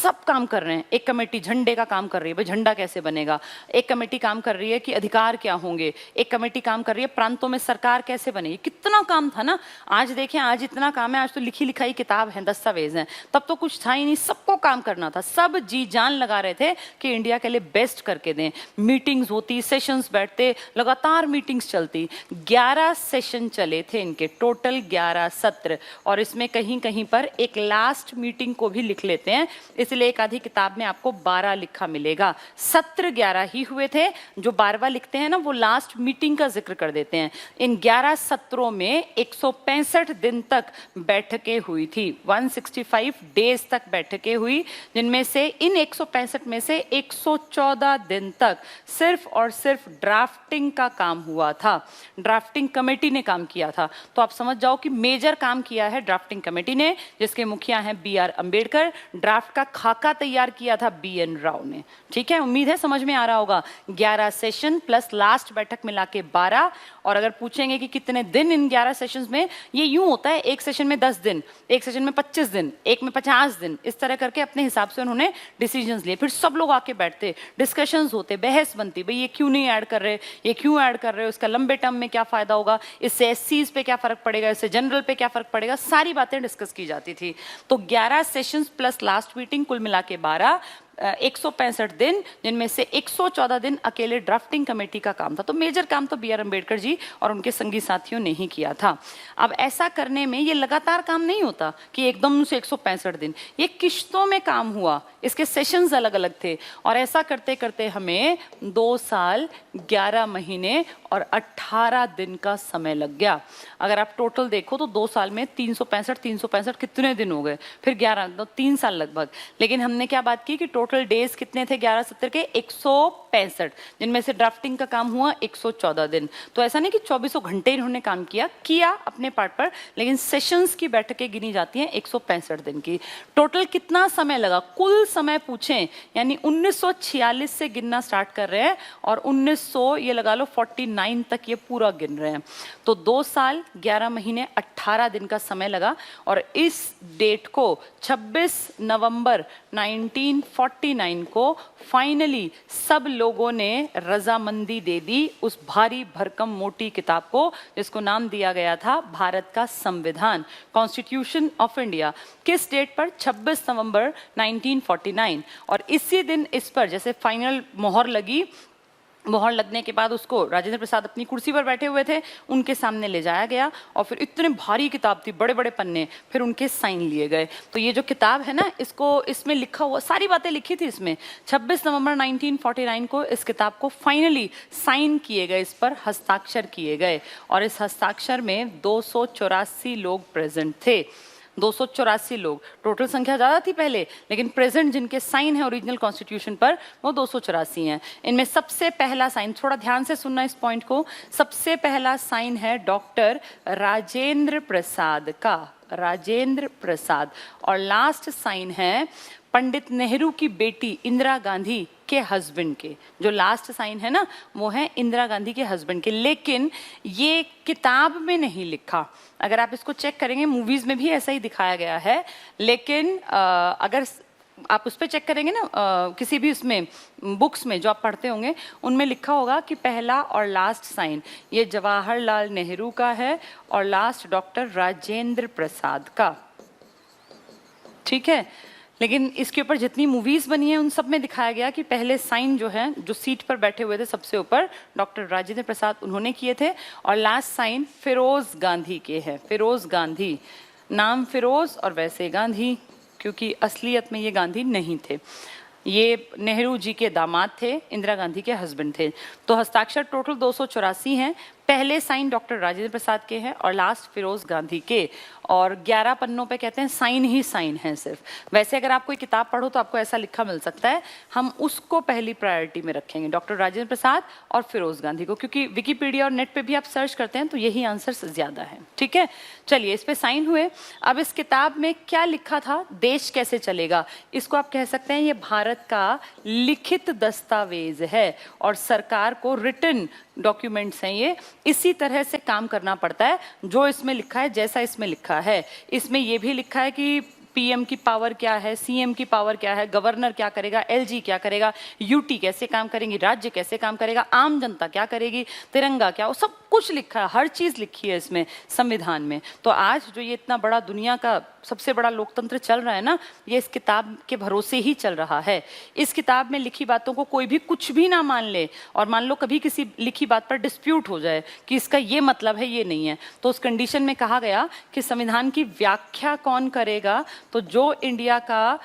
A: सब काम कर रहे हैं। एक कमेटी झंडे का काम कर रही है, भाई झंडा कैसे बनेगा। एक कमेटी काम कर रही है कि अधिकार क्या होंगे। एक कमेटी काम कर रही है प्रांतों में सरकार कैसे बनेगी। कितना काम था ना। आज देखें, आज इतना काम है, आज तो लिखी लिखाई किताब है, दस्तावेज हैं, तब तो कुछ था ही नहीं। सबको काम करना था, सब जी जान लगा रहे थे कि इंडिया के लिए बेस्ट करके दें। मीटिंग्स होती, सेशंस बैठते, लगातार मीटिंग्स चलती। 11 सेशन चले थे इनके, टोटल 11 सत्र। और इसमें कहीं कहीं पर एक लास्ट मीटिंग को भी लिख लेते हैं, इसलिए एक आधी किताब में आपको 12 लिखा मिलेगा। सत्र 11 ही हुए थे, जो 12वां लिखते हैं ना, वो लास्ट मीटिंग का जिक्र कर देते हैं। इन 11 सत्रों में 165 दिन तक बैठकें हुई थी, 165 डेज तक बैठकें हुई, जिनमें से इन 165 में से 114 दिन तक सिर्फ और सिर्फ ड्राफ्टिंग का काम हुआ था। ड्राफ्टिंग कमेटी ने काम किया था। तो आप समझ जाओ कि मेजर काम किया है ड्राफ्टिंग कमेटी ने, जिसके मुखिया हैं BR अम्बेडकर। ड्राफ्ट का खाका तैयार किया था BN राव ने। ठीक है, उम्मीद है समझ में आ रहा होगा। 11 सेशन प्लस लास्ट बैठक मिला के 12। और अगर पूछेंगे कि कितने दिन इन 11 सेशंस में, ये यूं होता है, एक सेशन में 10 दिन, एक सेशन में 25 दिन, एक में 50 दिन, इस तरह करके अपने हिसाब से उन्होंने डिसीजंस लिए। फिर सब लोग आके बैठते, डिस्कशंस होते, बहस बनती, भाई ये क्यों नहीं ऐड कर रहे, ये क्यों ऐड कर रहे हो, इसका लंबे टर्म में क्या फायदा होगा, इससे SCs पे क्या फर्क पड़ेगा, इससे जनरल पे क्या फर्क पड़ेगा, सारी बातें डिस्कस की जाती थी। तो 11 सेशंस प्लस लास्ट मीटिंग, कुल मिला के 12, 165 दिन, जिनमें से 114 दिन अकेले ड्राफ्टिंग कमेटी का काम था। तो मेजर काम तो BR अम्बेडकर जी और उनके संगी साथियों ने ही किया था। अब ऐसा करने में ये लगातार काम नहीं होता कि एकदम से 165 दिन, ये किश्तों में काम हुआ, इसके सेशंस अलग अलग थे। और ऐसा करते करते हमें 2 साल 11 महीने और 18 दिन का समय लग गया। अगर आप टोटल देखो तो 2 साल में 365 कितने दिन हो गए, फिर 11, तो 3 साल लगभग। लेकिन हमने क्या बात की कि टोटल डेज कितने थे 11 सत्र के, 165, जिनमें से ड्राफ्टिंग का काम हुआ 114 दिन। तो ऐसा नहीं कि 24 घंटे इन्होंने काम किया अपने पार्ट पर, लेकिन सेशंस की बैठकें गिनी जाती हैं 165 दिन की। टोटल कितना समय लगा, कुल समय पूछें, यानी 1946 से गिनना स्टार्ट कर रहे हैं और 1900 ये लगा लो 49 तक ये पूरा गिन रहे हैं। तो 2 साल 11 महीने 18 दिन का समय लगा। और इस डेट को 26 नवंबर 1949 को फाइनली सब लोगों ने रजामंदी दे दी उस भारी भरकम मोटी किताब को, जिसको नाम दिया गया था भारत का संविधान, कॉन्स्टिट्यूशन ऑफ इंडिया। किस डेट पर, 26 नवंबर 1949। और इसी दिन इस पर जैसे फाइनल मोहर लगी, मोहर लगने के बाद उसको राजेंद्र प्रसाद अपनी कुर्सी पर बैठे हुए थे, उनके सामने ले जाया गया और फिर इतने भारी किताब थी, बड़े बड़े पन्ने, फिर उनके साइन लिए गए। तो ये जो किताब है ना, इसको, इसमें लिखा हुआ सारी बातें लिखी थी इसमें। 26 नवंबर 1949 को इस किताब को फाइनली साइन किए गए, इस पर हस्ताक्षर किए गए। और इस हस्ताक्षर में 284 लोग प्रेजेंट थे। 284 लोग। टोटल संख्या ज़्यादा थी पहले, लेकिन प्रेजेंट जिनके साइन है ओरिजिनल कॉन्स्टिट्यूशन पर वो 284 हैं। इनमें सबसे पहला साइन, थोड़ा ध्यान से सुनना इस पॉइंट को, सबसे पहला साइन है डॉक्टर राजेंद्र प्रसाद का, राजेंद्र प्रसाद। और लास्ट साइन है पंडित नेहरू की बेटी इंदिरा गांधी के हस्बैंड के। जो लास्ट साइन है ना वो है इंदिरा गांधी के हस्बैंड के, लेकिन ये किताब में नहीं लिखा। अगर आप इसको चेक करेंगे मूवीज में भी ऐसा ही दिखाया गया है, लेकिन अगर आप उस पर चेक करेंगे ना किसी भी उसमें बुक्स में जो आप पढ़ते होंगे उनमें लिखा होगा कि पहला और लास्ट साइन ये जवाहरलाल नेहरू का है और लास्ट डॉक्टर राजेंद्र प्रसाद का। ठीक है, लेकिन इसके ऊपर जितनी मूवीज बनी है उन सब में दिखाया गया कि पहले साइन जो है, जो सीट पर बैठे हुए थे सबसे ऊपर डॉक्टर राजेंद्र प्रसाद उन्होंने किए थे, और लास्ट साइन फिरोज गांधी के है। फिरोज गांधी, नाम फिरोज और वैसे गांधी, क्योंकि असलियत में ये गांधी नहीं थे, ये नेहरू जी के दामाद थे, इंदिरा गांधी के हस्बैंड थे। तो हस्ताक्षर टोटल 284 हैं। पहले साइन डॉक्टर राजेंद्र प्रसाद के हैं और लास्ट फिरोज गांधी के, और 11 पन्नों पे कहते हैं साइन ही साइन है सिर्फ। वैसे अगर आप कोई किताब पढ़ो तो आपको ऐसा लिखा मिल सकता है, हम उसको पहली प्रायोरिटी में रखेंगे, डॉक्टर राजेंद्र प्रसाद और फिरोज गांधी को, क्योंकि विकिपीडिया और नेट पे भी आप सर्च करते हैं तो यही आंसर ज्यादा है। ठीक है, चलिए इस पे साइन हुए। अब इस किताब में क्या लिखा था, देश कैसे चलेगा, इसको आप कह सकते हैं ये भारत का लिखित दस्तावेज है और सरकार को रिटन डॉक्यूमेंट्स हैं ये, इसी तरह से काम करना पड़ता है जो इसमें लिखा है, जैसा इसमें लिखा है। इसमें ये भी लिखा है कि पीएम की पावर क्या है, सीएम की पावर क्या है, गवर्नर क्या करेगा, एलजी क्या करेगा, यूटी कैसे काम करेंगी, राज्य कैसे काम करेगा, आम जनता क्या करेगी, तिरंगा क्या, वो सब कुछ लिखा है, हर चीज लिखी है इसमें संविधान में। तो आज जो ये इतना बड़ा दुनिया का सबसे बड़ा लोकतंत्र चल रहा है ना, ये इस किताब के भरोसे ही चल रहा है। इस किताब में लिखी बातों को कोई भी कुछ भी ना मान ले, और मान लो कभी किसी लिखी बात पर डिस्प्यूट हो जाए कि इसका ये मतलब है ये नहीं है, तो उस कंडीशन में कहा गया कि संविधान की व्याख्या कौन करेगा, तो जो इंडिया का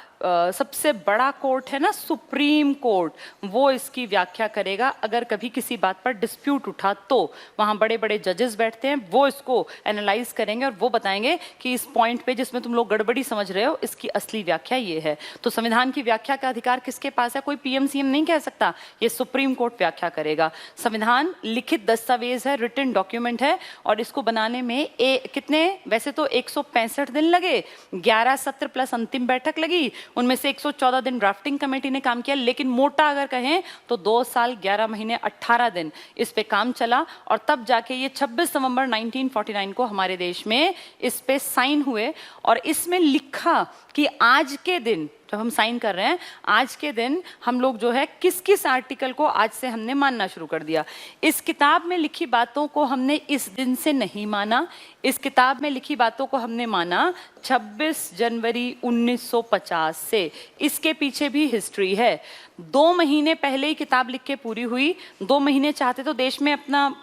A: सबसे बड़ा कोर्ट है ना सुप्रीम कोर्ट, वो इसकी व्याख्या करेगा। अगर कभी किसी बात पर डिस्प्यूट उठा तो वहां बड़े बड़े जजेस बैठते हैं, वो इसको एनालाइज करेंगे और वो बताएंगे कि इस पॉइंट पे जिसमें तुम लोग गड़बड़ी समझ रहे हो इसकी असली व्याख्या ये है। तो संविधान की व्याख्या का अधिकार किसके पास है, कोई पीएम सीएम नहीं कह सकता, ये सुप्रीम कोर्ट व्याख्या करेगा। संविधान लिखित दस्तावेज है, रिटन डॉक्यूमेंट है, और इसको बनाने में कितने, वैसे तो 165 दिन लगे, 11 सत्र प्लस अंतिम बैठक लगी, उनमें से 114 दिन ड्राफ्टिंग कमेटी ने काम किया, लेकिन मोटा अगर कहें तो 2 साल 11 महीने 18 दिन इस पे काम चला, और तब जाके ये 26 नवंबर 1949 को हमारे देश में इस पे साइन हुए। और इसमें लिखा कि आज के दिन जब हम साइन कर रहे हैं, आज के दिन हम लोग जो है किस किस आर्टिकल को आज से हमने मानना शुरू कर दिया। इस किताब में लिखी बातों को हमने इस दिन से नहीं माना, इस किताब में लिखी बातों को हमने माना 26 जनवरी 1950 से। इसके पीछे भी हिस्ट्री है। 2 महीने पहले ही किताब लिख के पूरी हुई। 2 महीने चाहते तो देश में अपना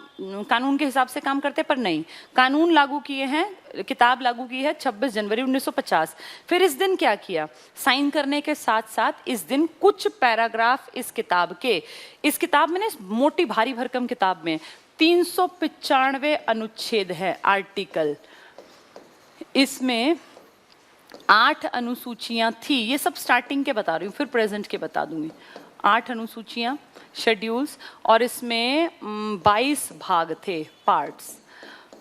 A: कानून के हिसाब से काम करते, पर नहीं, कानून लागू किए हैं, किताब लागू की है 26 जनवरी 1950। फिर इस दिन क्या किया, साइन करने के साथ साथ इस दिन कुछ पैराग्राफ इस किताब में ना, इस मोटी भारी भरकम किताब में 395 अनुच्छेद है, आर्टिकल। इसमें 8 अनुसूचियां थी, ये सब स्टार्टिंग के बता रही हूँ, फिर प्रेजेंट के बता दूंगी। 8 अनुसूचियां, शेड्यूल्स, और इसमें 22 भाग थे, पार्ट्स।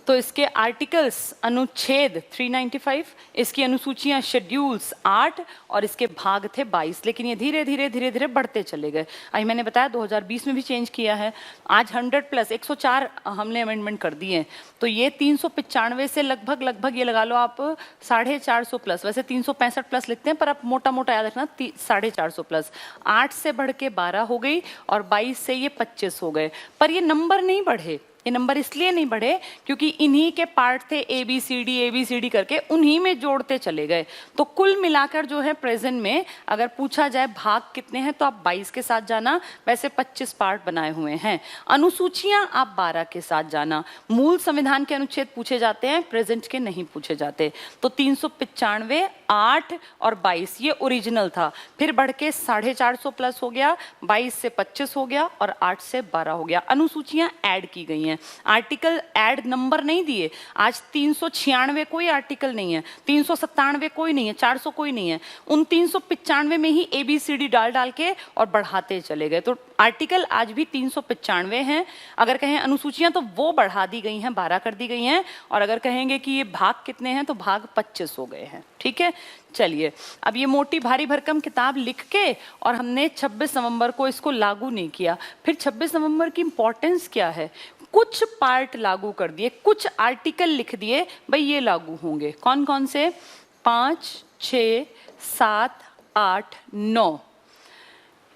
A: तो इसके आर्टिकल्स अनुच्छेद 395, इसकी अनुसूचियां शेड्यूल्स 8 और इसके भाग थे 22। लेकिन ये धीरे धीरे बढ़ते चले गए। आज मैंने बताया 2020 में भी चेंज किया है। आज 100 प्लस 104 हमने अमेंडमेंट कर दिए हैं। तो ये 395 से लगभग ये लगा लो आप 450 प्लस, वैसे 365 प्लस लिखते हैं पर आप मोटा मोटा याद रखना 450 प्लस। 8 से बढ़ के 12 हो गई और 22 से ये 25 हो गए। पर ये नंबर नहीं बढ़े, ये नंबर इसलिए नहीं बढ़े क्योंकि इन्हीं के पार्ट थे ABCD करके, उन्हीं में जोड़ते चले गए। तो कुल मिलाकर जो है प्रेजेंट में अगर पूछा जाए भाग कितने हैं तो आप 22 के साथ जाना, वैसे 25 पार्ट बनाए हुए हैं। अनुसूचियां आप 12 के साथ जाना। मूल संविधान के अनुच्छेद पूछे जाते हैं, प्रेजेंट के नहीं पूछे जाते। तो 395, 8 और 22 ये ओरिजिनल था। फिर बढ़ के 450 प्लस हो गया, 22 से 25 हो गया और 8 से 12 हो गया। अनुसूचियां ऐड की गई हैं। है, आर्टिकल ऐड नंबर नहीं दिए। आज 396 कोई आर्टिकल नहीं है, 397 कोई नहीं है, 400 कोई नहीं है, उन 395 में ही ABCD डाल डाल के और बढ़ाते चले गए। तो आर्टिकल आज भी 395 हैं। अगर कहें अनुसूचियां तो वो बढ़ा दी गई हैं, 12 कर दी गई हैं, और अगर कहेंगे कि ये भाग कितने हैं तो भाग 25 हो गए हैं। ठीक है, चलिए अब ये मोटी भारी भरकम किताब लिख के और हमने 26 नवंबर को इसको लागू नहीं किया। फिर 26 नवंबर की इंपॉर्टेंस क्या है? कुछ पार्ट लागू कर दिए, कुछ आर्टिकल लिख दिए, भाई ये लागू होंगे। कौन कौन से? 5, 6, 7, 8, 9।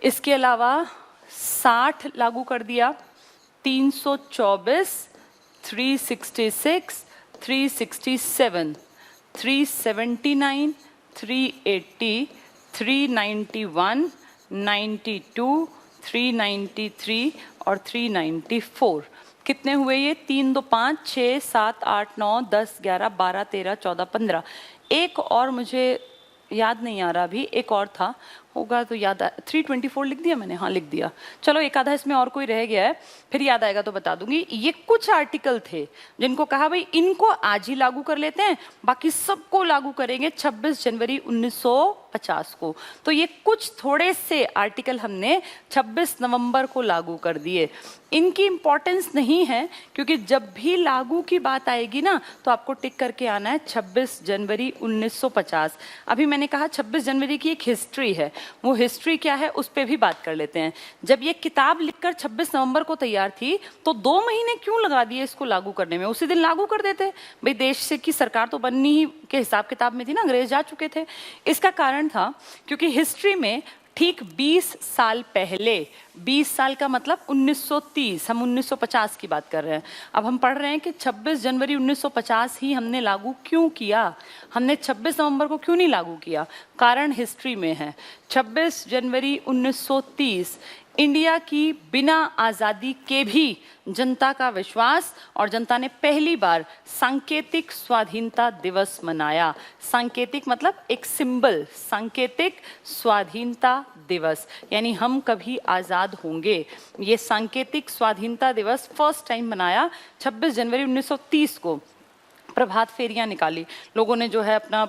A: इसके अलावा 60 लागू कर दिया, 324, 366, 367, 379, 380, 391, 92, 393 और 394। कितने हुए ये? 3, 2, 5, 6, 7, 8, 9, 10, 11, 12, 13, 14, 15। एक और मुझे याद नहीं आ रहा अभी, एक और था, होगा तो याद 324 लिख दिया मैंने, हाँ लिख दिया। चलो एक आधा इसमें और कोई रह गया है, फिर याद आएगा तो बता दूंगी। ये कुछ आर्टिकल थे जिनको कहा भाई इनको आज ही लागू कर लेते हैं, बाकी सबको लागू करेंगे 26 जनवरी 1950 को। तो ये कुछ थोड़े से आर्टिकल हमने 26 नवंबर को लागू कर दिए। इनकी इंपॉर्टेंस नहीं है, क्योंकि जब भी लागू की बात आएगी ना तो आपको टिक करके आना है 26 जनवरी 1950। अभी मैंने कहा 26 जनवरी की एक हिस्ट्री है, वो हिस्ट्री क्या है उस पर भी बात कर लेते हैं। जब ये किताब लिखकर 26 नवंबर को तैयार थी तो 2 महीने क्यों लगा दिए इसको लागू करने में? उसी दिन लागू कर देते। भाई देश से की सरकार तो बननी ही के हिसाब किताब में थी ना, अंग्रेज जा चुके थे। इसका कारण था क्योंकि हिस्ट्री में ठीक 20 साल पहले, 20 साल का मतलब 1930, हम 1950 की बात कर रहे हैं। अब हम पढ़ रहे हैं कि 26 जनवरी 1950 ही हमने लागू क्यों किया, हमने 26 नवंबर को क्यों नहीं लागू किया? कारण हिस्ट्री में है। 26 जनवरी 1930 इंडिया की बिना आज़ादी के भी जनता का विश्वास, और जनता ने पहली बार सांकेतिक स्वाधीनता दिवस मनाया। सांकेतिक मतलब एक सिंबल, सांकेतिक स्वाधीनता दिवस, यानी हम कभी आज़ाद होंगे। ये सांकेतिक स्वाधीनता दिवस फर्स्ट टाइम मनाया 26 जनवरी 1930 को। प्रभात फेरियां निकाली लोगों ने, जो है अपना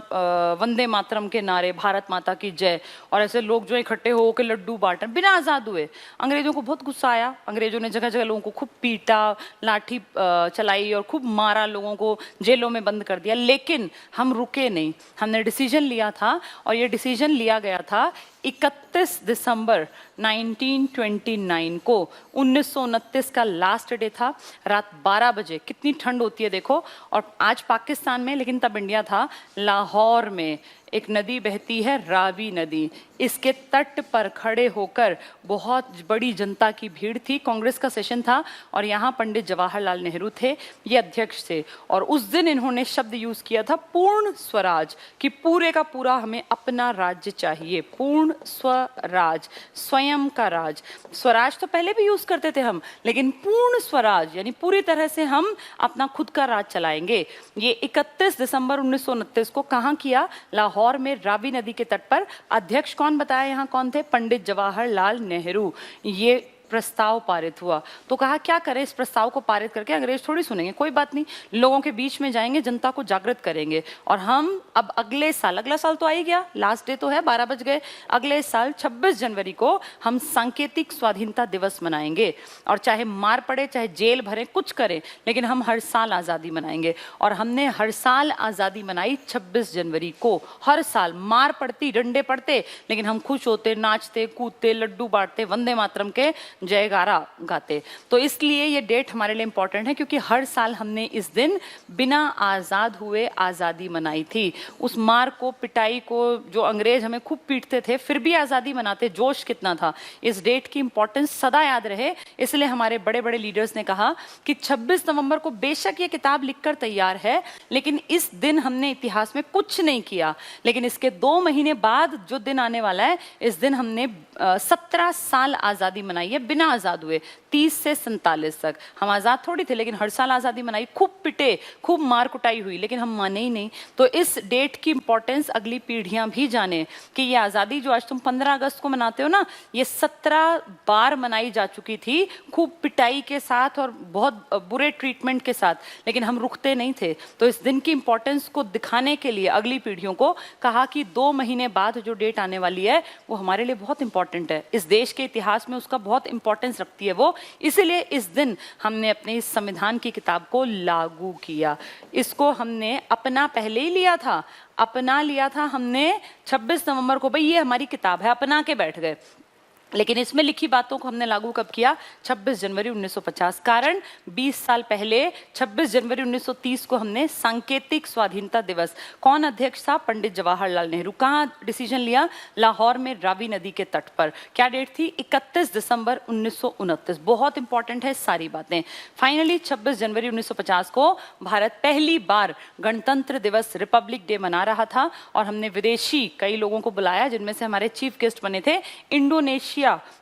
A: वंदे मातरम के नारे, भारत माता की जय, और ऐसे लोग जो इकट्ठे हो के लड्डू बांटन, बिना आज़ाद हुए। अंग्रेजों को बहुत गुस्सा आया, अंग्रेजों ने जगह जगह लोगों को खूब पीटा, लाठी चलाई और खूब मारा, लोगों को जेलों में बंद कर दिया। लेकिन हम रुके नहीं, हमने डिसीजन लिया था, और ये डिसीजन लिया गया था 31 दिसंबर 1929 को। 1929 का लास्ट डे था, रात 12 बजे। कितनी ठंड होती है देखो, और आज पाकिस्तान में, लेकिन तब इंडिया था, लाहौर में एक नदी बहती है, रावी नदी। इसके तट पर खड़े होकर बहुत बड़ी जनता की भीड़ थी। कांग्रेस का सेशन था और यहाँ पंडित जवाहरलाल नेहरू थे, ये अध्यक्ष थे। और उस दिन इन्होंने शब्द यूज किया था पूर्ण स्वराज, कि पूरे का पूरा हमें अपना राज्य चाहिए। पूर्ण स्वराज, स्वयं का राज। स्वराज तो पहले भी यूज करते थे हम, लेकिन पूर्ण स्वराज यानी पूरी तरह से हम अपना खुद का राज चलाएंगे। ये 31 दिसंबर 1929 को कहाँ किया? लाहौर में, रावी नदी के तट पर। अध्यक्ष कौन बताया यहाँ कौन थे? पंडित जवाहरलाल नेहरू। ये प्रस्ताव पारित हुआ। तो कहा क्या करें, इस प्रस्ताव को पारित करके अंग्रेज थोड़ी सुनेंगे, कोई बात नहीं, लोगों के बीच में जाएंगे, जनता को जागृत करेंगे, और हम अब अगले साल, अगला साल तो आ ही गया, लास्ट डे तो है, 12 बज गए, अगले साल 26 जनवरी को हम सांकेतिक स्वाधीनता दिवस मनाएंगे। और चाहे मार पड़े, चाहे जेल भरे, कुछ करें, लेकिन हम हर साल आज़ादी मनाएंगे। और हमने हर साल आज़ादी मनाई 26 जनवरी को। हर साल मार पड़ती, डंडे पड़ते, लेकिन हम खुश होते, नाचते, कूदते, लड्डू बांटते, वंदे मातरम के जयगारा गाते। तो इसलिए ये डेट हमारे लिए इंपॉर्टेंट है, क्योंकि हर साल हमने इस दिन बिना आज़ाद हुए आज़ादी मनाई थी। उस मार को, पिटाई को, जो अंग्रेज हमें खूब पीटते थे, फिर भी आज़ादी मनाते, जोश कितना था। इस डेट की इंपॉर्टेंस सदा याद रहे, इसलिए हमारे बड़े बड़े लीडर्स ने कहा कि 26 नवंबर को बेशक ये किताब लिखकर तैयार है, लेकिन इस दिन हमने इतिहास में कुछ नहीं किया। लेकिन इसके 2 महीने बाद जो दिन आने वाला है, इस दिन हमने 17 साल आज़ादी मनाई है बिना आज़ाद हुए 30 से 47 तक। हम आज़ाद थोड़ी थे, लेकिन हर साल आज़ादी मनाई, खूब पिटे, खूब मार कुटाई हुई, लेकिन हम माने ही नहीं। तो इस डेट की इंपॉर्टेंस अगली पीढ़ियां भी जाने कि ये आज़ादी जो आज तुम 15 अगस्त को मनाते हो ना, ये 17 बार मनाई जा चुकी थी, खूब पिटाई के साथ और बहुत बुरे ट्रीटमेंट के साथ, लेकिन हम रुकते नहीं थे। तो इस दिन की इंपॉर्टेंस को दिखाने के लिए अगली पीढ़ियों को कहा कि 2 महीने बाद जो डेट आने वाली है वो हमारे लिए बहुत इंपॉर्टेंट है, इस देश के इतिहास में उसका बहुत इंपॉर्टेंस रखती है वो, इसलिए इस दिन हमने अपने इस संविधान की किताब को लागू किया। इसको हमने अपना पहले ही लिया था, अपना लिया था हमने 26 नवंबर को, भाई ये हमारी किताब है, अपना के बैठ गए। लेकिन इसमें लिखी बातों को हमने लागू कब किया? 26 जनवरी 1950। कारण 20 साल पहले 26 जनवरी 1930 को हमने सांकेतिक स्वाधीनता दिवस, कौन अध्यक्ष था? पंडित जवाहरलाल नेहरू। कहाँ डिसीजन लिया? लाहौर में रावी नदी के तट पर। क्या डेट थी? 31 दिसंबर 1929। बहुत इंपॉर्टेंट है सारी बातें। फाइनली 26 जनवरी 1950 को भारत पहली बार गणतंत्र दिवस, रिपब्लिक डे मना रहा था, और हमने विदेशी कई लोगों को बुलाया, जिनमें से हमारे चीफ गेस्ट बने थे इंडोनेशिया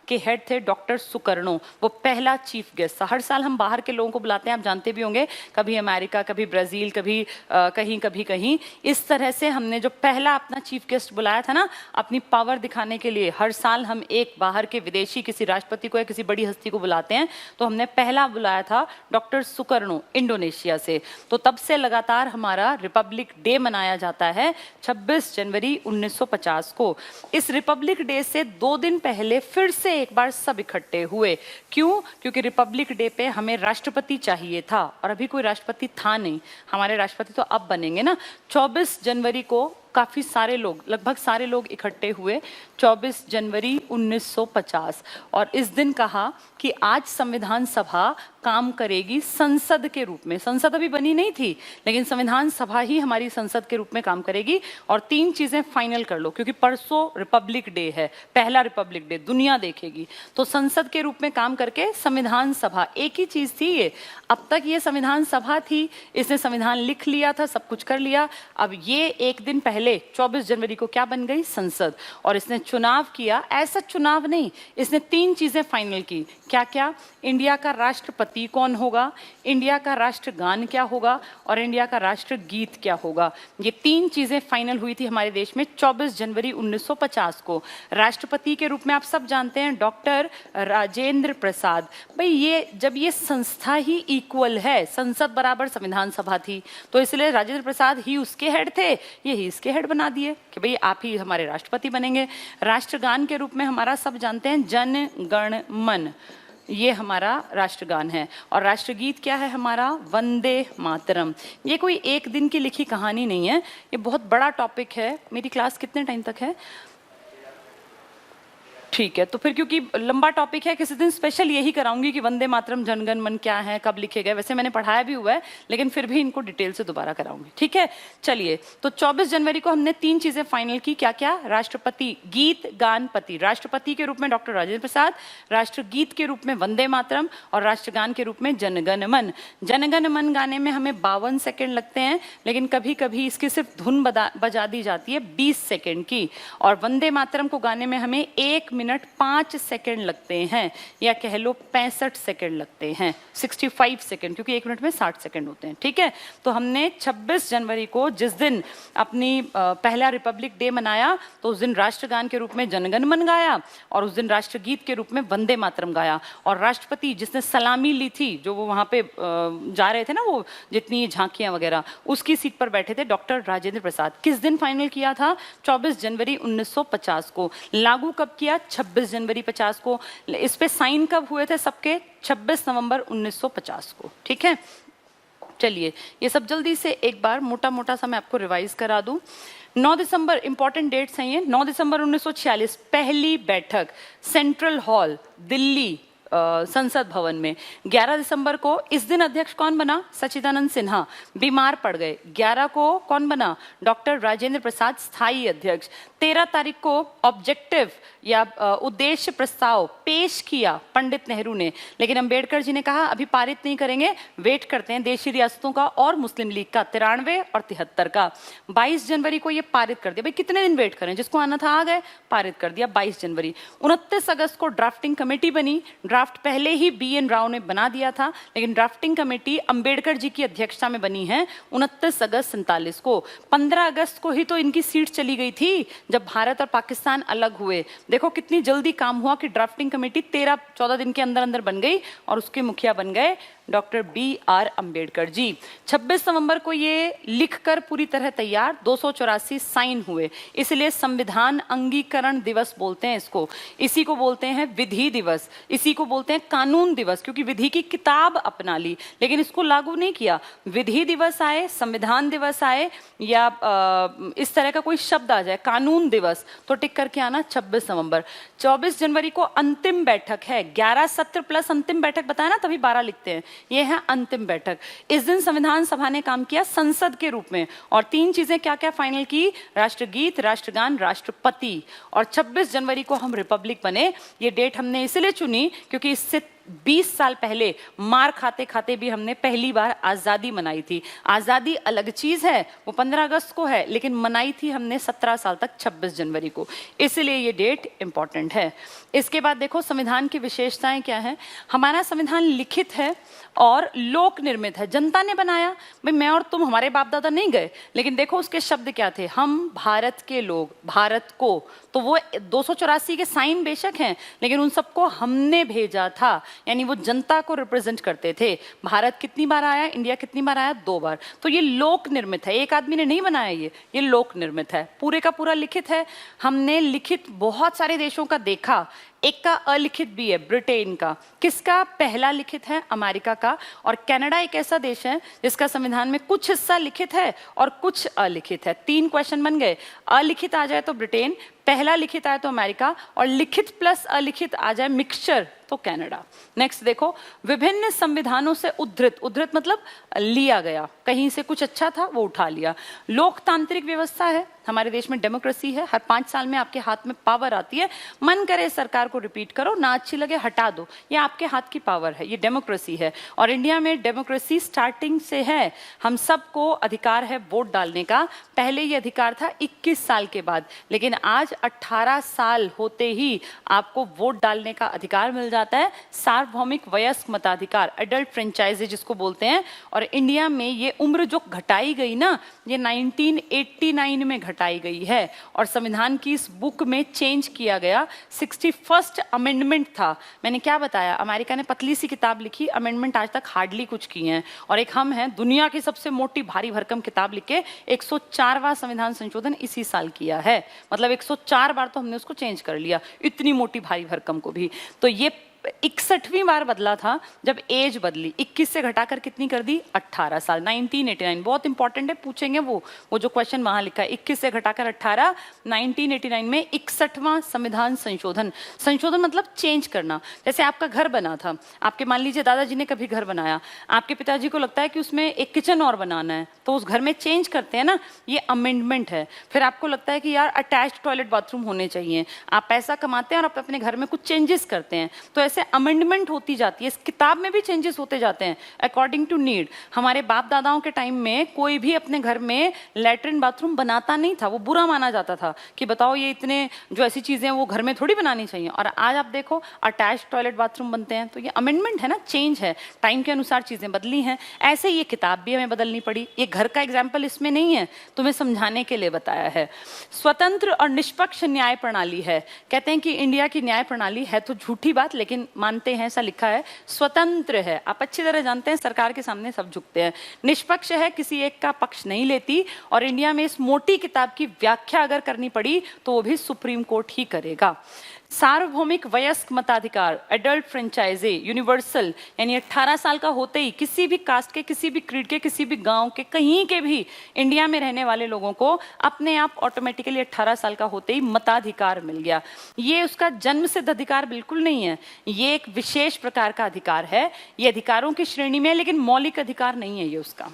A: के हेड थे डॉक्टर सुकर्णो, वो पहला चीफ गेस्ट था। हर साल हम बाहर के लोगों को बुलाते हैं, आप जानते भी होंगे, कभी अमेरिका, कभी ब्राजील, कभी कहीं। इस तरह से हमने जो पहला अपना चीफ गेस्ट बुलाया था ना, अपनी पावर दिखाने के लिए, हर साल हम एक बाहर के विदेशी किसी राष्ट्रपति को या किसी बड़ी हस्ती को बुलाते हैं, तो हमने पहला बुलाया था डॉक्टर सुकर्णो इंडोनेशिया से। तो तब से लगातार हमारा रिपब्लिक डे मनाया जाता है 26 जनवरी 1950 को। इस रिपब्लिक डे से 2 दिन पहले फिर से एक बार सब इकट्ठे हुए। क्यों? क्योंकि रिपब्लिक डे पे हमें राष्ट्रपति चाहिए था, और अभी कोई राष्ट्रपति था नहीं। हमारे राष्ट्रपति तो अब बनेंगे ना। 24 जनवरी को काफ़ी सारे लोग, लगभग सारे लोग इकट्ठे हुए 24 जनवरी 1950, और इस दिन कहा कि आज संविधान सभा काम करेगी संसद के रूप में। संसद अभी बनी नहीं थी, लेकिन संविधान सभा ही हमारी संसद के रूप में काम करेगी। और 3 चीज़ें फाइनल कर लो, क्योंकि परसों रिपब्लिक डे है, पहला रिपब्लिक डे, दुनिया देखेगी। तो संसद के रूप में काम करके संविधान सभा, एक ही चीज़ थी ये। अब तक ये संविधान सभा थी, इसने संविधान लिख लिया था, सब कुछ कर लिया। अब ये एक दिन पहले 24 जनवरी को क्या बन गई? संसद। और इसने चुनाव किया, ऐसा चुनाव नहीं, इसने 3 चीजें फाइनल की। क्या क्या? इंडिया का राष्ट्रपति कौन होगा, इंडिया का राष्ट्रगान क्या होगा, और इंडिया का राष्ट्रगीत क्या होगा। ये 3 चीजें फाइनल हुई थी हमारे देश में 24 जनवरी 1950 को। राष्ट्रपति के रूप में आप सब जानते हैं डॉक्टर राजेंद्र प्रसाद। भाई ये जब ये संस्था ही इक्वल है, संसद बराबर संविधान सभा थी, तो इसलिए राजेंद्र प्रसाद ही उसके हेड थे, यही इसके हेड बना दिए कि भाई आप ही हमारे राष्ट्रपति बनेंगे। राष्ट्रगान के रूप में हमारा सब जानते हैं जन गण मन, ये हमारा राष्ट्रगान है। और राष्ट्रगीत क्या है हमारा? वंदे मातरम। ये कोई एक दिन की लिखी कहानी नहीं है, ये बहुत बड़ा टॉपिक है। मेरी क्लास कितने टाइम तक है? ठीक है, तो फिर क्योंकि लंबा टॉपिक है, किसी दिन स्पेशल यही कराऊंगी कि वंदे मातरम जनगण मन क्या है, कब लिखे गए। वैसे मैंने पढ़ाया भी हुआ है, लेकिन फिर भी इनको डिटेल से दोबारा कराऊंगी। ठीक है, चलिए। तो 24 जनवरी को हमने 3 चीजें फाइनल की। क्या क्या? राष्ट्रपति, गीत गान पति, राष्ट्रपति के रूप में डॉक्टर राजेंद्र प्रसाद, राष्ट्रगीत के रूप में वंदे मातरम, और राष्ट्रगान के रूप में जनगण मन। जनगण मन गाने में हमें 52 सेकेंड लगते हैं, लेकिन कभी कभी इसकी सिर्फ धुन बजा दी जाती है 20 सेकेंड की। और वंदे मातरम को गाने में हमें 1 मिनट 5 सेकेंड लगते हैं, या कह लो 65 सेकेंड लगते हैं, 65 सेकेंड, क्योंकि 1 मिनट में 60 सेकेंड होते हैं। ठीक है, तो हमने 26 जनवरी को, जिस दिन अपनी पहला रिपब्लिक डे मनाया, तो उस दिन राष्ट्रगान के रूप में जनगण मन गाया, और उस दिन राष्ट्रगीत के रूप में वंदे मातरम गाया। और राष्ट्रपति जिसने सलामी ली थी, जो वो वहां पे जा रहे थे ना, वो जितनी झांकियां वगैरह, उसकी सीट पर बैठे थे डॉक्टर राजेंद्र प्रसाद। किस दिन फाइनल किया था? 24 जनवरी 1950 को। लागू कब किया? 26 जनवरी 50 को। इस पे साइन कब हुए थे सबके? 26 नवंबर 1950 को। ठीक है, चलिए ये सब जल्दी से एक बार मोटा मोटा सा मैं आपको रिवाइज करा दूं। 9 दिसंबर, इंपॉर्टेंट डेट्स हैं ये। 9 दिसंबर 1946 पहली बैठक सेंट्रल हॉल दिल्ली संसद भवन में। 11 दिसंबर को, इस दिन अध्यक्ष कौन बना? सच्चिदानंद सिन्हा, बीमार पड़ गए। 11 को कौन बना? डॉक्टर राजेंद्र प्रसाद स्थायी अध्यक्ष। 13 तारीख को ऑब्जेक्टिव या उद्देश्य प्रस्ताव पेश किया पंडित नेहरू ने, लेकिन अंबेडकर जी ने कहा अभी पारित नहीं करेंगे, वेट करते हैं देशी रियासतों का और मुस्लिम लीग का 93 और 73 का। 22 जनवरी को ये पारित कर दिया। भाई कितने दिन वेट करें, जिसको आना था आ गए, पारित कर दिया 22 जनवरी। 29 अगस्त को ड्राफ्टिंग कमेटी बनी, ड्राफ्ट पहले ही BN राव ने बना दिया था, लेकिन ड्राफ्टिंग कमेटी अंबेडकर जी की अध्यक्षता में बनी है 29 अगस्त 47 को। 15 अगस्त को ही तो इनकी सीट चली गई थी जब भारत और पाकिस्तान अलग हुए। देखो कितनी जल्दी काम हुआ कि ड्राफ्टिंग कमेटी 13-14 दिन के अंदर अंदर बन गई और उसके मुखिया बन गए डॉक्टर BR अंबेडकर जी। 26 नवंबर को ये लिखकर पूरी तरह तैयार, 284 साइन हुए, इसलिए संविधान अंगीकरण दिवस बोलते हैं इसको। इसी को बोलते हैं विधि दिवस, इसी को बोलते हैं कानून दिवस, क्योंकि विधि की किताब अपना ली लेकिन इसको लागू नहीं किया। विधि दिवस आए, संविधान दिवस आए या इस तरह का कोई शब्द आ जाए, कानून दिवस, तो टिक करके आना 26 नवंबर। 24 जनवरी को अंतिम बैठक है, 11 सत्र प्लस अंतिम बैठक बताया ना, तभी 12 लिखते हैं, ये है अंतिम बैठक। इस दिन संविधान सभा ने काम किया संसद के रूप में, और 3 चीजें क्या क्या फाइनल की, राष्ट्रगीत, राष्ट्रगान, राष्ट्रपति। और 26 जनवरी को हम रिपब्लिक बने। ये डेट हमने इसलिए चुनी क्योंकि इससे 20 साल पहले मार खाते खाते भी हमने पहली बार आजादी मनाई थी। आजादी अलग चीज है, वो 15 अगस्त को है, लेकिन मनाई थी हमने 17 साल तक 26 जनवरी को, इसलिए ये डेट इंपॉर्टेंट है। इसके बाद देखो संविधान की विशेषताएं क्या है। हमारा संविधान लिखित है और लोक निर्मित है, जनता ने बनाया। भाई मैं और तुम, हमारे बाप दादा नहीं गए, लेकिन देखो उसके शब्द क्या थे, हम भारत के लोग, भारत को, तो वो 284 के साइन बेशक हैं, लेकिन उन सबको हमने भेजा था, यानी वो जनता को रिप्रेजेंट करते थे। भारत कितनी बार आया, इंडिया कितनी बार आया, 2 बार। तो ये लोक निर्मित है, एक आदमी ने नहीं बनाया, ये लोक निर्मित है, पूरे का पूरा लिखित है। हमने लिखित बहुत सारे देशों का देखा, एक का अलिखित भी है, ब्रिटेन का। किसका पहला लिखित है, अमेरिका का। और कनाडा एक ऐसा देश है जिसका संविधान में कुछ हिस्सा लिखित है और कुछ अलिखित है। 3 क्वेश्चन बन गए, अलिखित आ जाए तो ब्रिटेन, पहला लिखित आए तो अमेरिका, और लिखित प्लस अलिखित आ जाए मिक्सचर तो कनाडा। नेक्स्ट देखो, विभिन्न संविधानों से उद्धृत, उद्धृत मतलब लिया गया, कहीं से कुछ अच्छा था वो उठा लिया। लोकतांत्रिक व्यवस्था है, हमारे देश में डेमोक्रेसी है, हर 5 साल में आपके हाथ में पावर आती है, मन करे सरकार को रिपीट करो, ना अच्छी लगे हटा दो, ये आपके हाथ की पावर है, ये डेमोक्रेसी है। और इंडिया में डेमोक्रेसी स्टार्टिंग से है, हम सबको अधिकार है वोट डालने का। पहले ये अधिकार था 21 साल के बाद, लेकिन आज 18 साल होते ही आपको वोट डालने का अधिकार मिल जाता है, सार्वभौमिक वयस्क मताधिकार, एडल्ट फ्रेंचाइजी जिसको बोलते हैं। और इंडिया में ये उम्र जो घटाई गई ना, ये 1989 में घटाई गई है, और संविधान की इस बुक में चेंज किया गया। 61st अमेंडमेंट था, मैंने क्या बताया, अमेरिका ने पतली सी किताब लिखी, अमेंडमेंट आज तक हार्डली कुछ किए हैं, और एक हम हैं दुनिया की सबसे मोटी भारी भरकम किताब लिख के 104वां संविधान संशोधन इसी साल किया है, मतलब 104 बार तो हमने उसको चेंज कर लिया, इतनी मोटी भारी भरकम को भी। तो ये 61वीं बार बदला था जब एज बदली, 21 से घटाकर कितनी कर दी, 18 साल, 1989। बहुत इंपॉर्टेंट है, पूछेंगे वो जो क्वेश्चन वहां लिखा है, 21 से घटाकर 18, 1989 में 61वां संविधान संशोधन। संशोधन मतलब चेंज करना। जैसे आपका घर बना था, आपके मान लीजिए दादाजी ने कभी घर बनाया, आपके पिताजी को लगता है कि उसमें एक किचन और बनाना है, तो उस घर में चेंज करते हैं ना, ये अमेंडमेंट है। फिर आपको लगता है कि यार अटैच्ड टॉयलेट बाथरूम होने चाहिए, आप पैसा कमाते हैं और आप अपने घर में कुछ चेंजेस करते हैं, तो ऐसे अमेंडमेंट होती जाती है। इस किताब में भी चेंजेस होते जाते हैं अकॉर्डिंग टू नीड। हमारे बाप दादाओं के टाइम में कोई भी अपने घर में लैट्रिन बाथरूम बनाता नहीं था, वो बुरा माना जाता था कि बताओ ये इतने जो ऐसी चीजें हैं वो घर में थोड़ी बनानी चाहिए। और आज आप देखो अटैच्ड टॉयलेट बाथरूम बनते हैं, तो ये अमेंडमेंट है ना, चेंज है, टाइम के अनुसार चीजें बदली हैं। ऐसे ये किताब भी हमें बदलनी पड़ी। ये घर का एग्जाम्पल इसमें नहीं है, तुम्हें समझाने के लिए बताया है। स्वतंत्र और निष्पक्ष न्याय प्रणाली है। कहते हैं कि इंडिया की न्याय प्रणाली है तो झूठी बात, लेकिन मानते हैं, ऐसा लिखा है, स्वतंत्र है, आप अच्छी तरह जानते हैं, सरकार के सामने सब झुकते हैं। निष्पक्ष है, किसी एक का पक्ष नहीं लेती, और इंडिया में इस मोटी किताब की व्याख्या अगर करनी पड़ी तो वो भी सुप्रीम कोर्ट ही करेगा। सार्वभौमिक वयस्क मताधिकार, एडल्ट फ्रेंचाइजी, यूनिवर्सल, यानी 18 साल का होते ही किसी भी कास्ट के, किसी भी क्रीड के, किसी भी गांव के, कहीं के भी इंडिया में रहने वाले लोगों को अपने आप ऑटोमेटिकली 18 साल का होते ही मताधिकार मिल गया। ये उसका जन्म सिद्ध अधिकार बिल्कुल नहीं है, ये एक विशेष प्रकार का अधिकार है, ये अधिकारों की श्रेणी में है, लेकिन मौलिक अधिकार नहीं है ये उसका।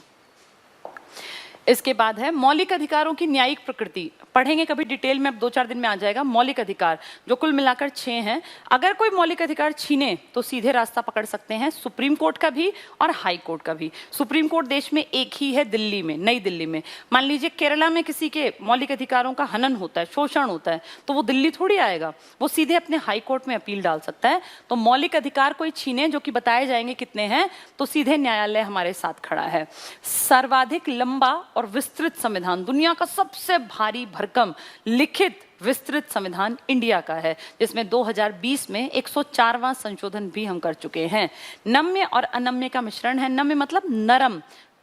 A: इसके बाद है मौलिक अधिकारों की न्यायिक प्रकृति। पढ़ेंगे कभी डिटेल में, अब 2-4 दिन में आ जाएगा। मौलिक अधिकार जो कुल मिलाकर 6 हैं। अगर कोई मौलिक अधिकार छीने तो सीधे रास्ता पकड़ सकते हैं सुप्रीम कोर्ट का भी और हाई कोर्ट का भी। सुप्रीम कोर्ट देश में एक ही है, दिल्ली में, नई दिल्ली में। मान लीजिए केरला में किसी के मौलिक अधिकारों का हनन होता है, शोषण होता है, तो वो दिल्ली थोड़ी आएगा, वो सीधे अपने हाई कोर्ट में अपील डाल सकता है। तो मौलिक अधिकार कोई छीने, जो कि बताए जाएंगे कितने हैं, तो सीधे न्यायालय हमारे साथ खड़ा है। सर्वाधिक लंबा और विस्तृत संविधान, दुनिया का सबसे भारी भरकम लिखित विस्तृत संविधान इंडिया का है, जिसमें 2020 में 104वां संशोधन भी हम कर चुके हैं। नम्य और अनम्य का मिश्रण है। नम्य मतलब नरम,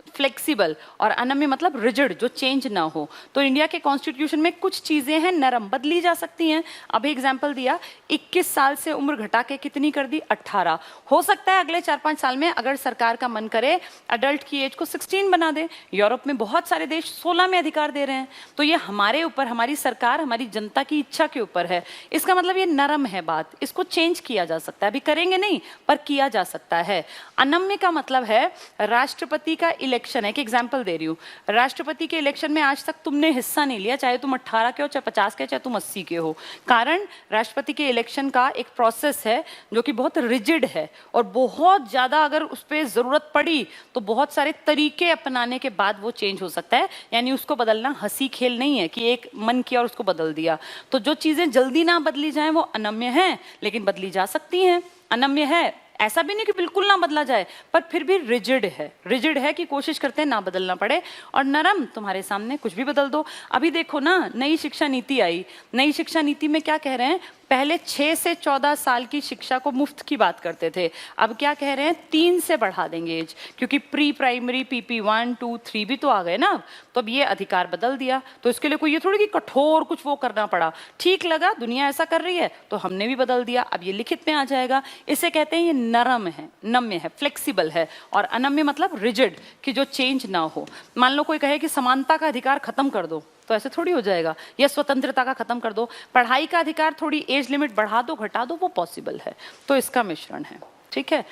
A: फ्लेक्सिबल, और अनम्य मतलब रिजिड, जो चेंज ना हो। तो इंडिया के कॉन्स्टिट्यूशन में कुछ चीजें हैं नरम, बदली जा सकती हैं। अभी एग्जांपल दिया, 21 साल से उम्र घटा के कितनी कर दी, 18। हो सकता है अगले 4-5 साल में अगर सरकार का मन करे अडल्ट की एज को 16 बना दे। यूरोप में बहुत सारे देश 16 में अधिकार दे रहे हैं। तो ये हमारे ऊपर, हमारी सरकार, हमारी जनता की इच्छा के ऊपर है। इसका मतलब ये नरम है बात, इसको चेंज किया जा सकता है। अभी करेंगे नहीं, पर किया जा सकता है। अनम्य का मतलब है राष्ट्रपति का इलेक्शन है। एक एग्जांपल दे रही हूं, राष्ट्रपति के इलेक्शन में आज तक तुमने हिस्सा नहीं लिया, चाहे तुम 18 के हो, चाहे 50 के, चाहे तुम 80 के हो। कारण राष्ट्रपति के इलेक्शन का एक प्रोसेस है जो कि बहुत रिजिड है, और बहुत ज्यादा अगर उस पर जरूरत पड़ी तो बहुत सारे तरीके अपनाने के बाद वो चेंज हो सकता है। यानी उसको बदलना हंसी खेल नहीं है कि एक मन किया और उसको बदल दिया। तो जो चीजें जल्दी ना बदली जाए वो अनम्य है, लेकिन बदली जा सकती हैं। अनम्य है, ऐसा भी नहीं कि बिल्कुल ना बदला जाए, पर फिर भी रिजिड है। रिजिड है कि कोशिश करते हैं ना बदलना पड़े। और नरम, तुम्हारे सामने कुछ भी बदल दो। अभी देखो ना, नई शिक्षा नीति आई। नई शिक्षा नीति में क्या कह रहे हैं, पहले 6 से 14 साल की शिक्षा को मुफ्त की बात करते थे, अब क्या कह रहे हैं, 3 से बढ़ा देंगे एज, क्योंकि प्री प्राइमरी PP 1, 2, 3 भी तो आ गए ना। तो अब ये अधिकार बदल दिया, तो इसके लिए कोई ये थोड़ी कि कठोर कुछ वो करना पड़ा। ठीक लगा, दुनिया ऐसा कर रही है तो हमने भी बदल दिया, अब ये लिखित में आ जाएगा। इसे कहते हैं ये नरम है, नम्य है, फ्लेक्सिबल है। और अनम्य मतलब रिजिड, कि जो चेंज ना हो। मान लो कोई कहे कि समानता का अधिकार खत्म कर दो, तो ऐसे थोड़ी हो जाएगा। या स्वतंत्रता का खत्म कर दो, पढ़ाई का अधिकार थोड़ी एज लिमिट बढ़ा दो, घटा दो, वो पॉसिबल है। तो इसका मिश्रण है। ठीक है,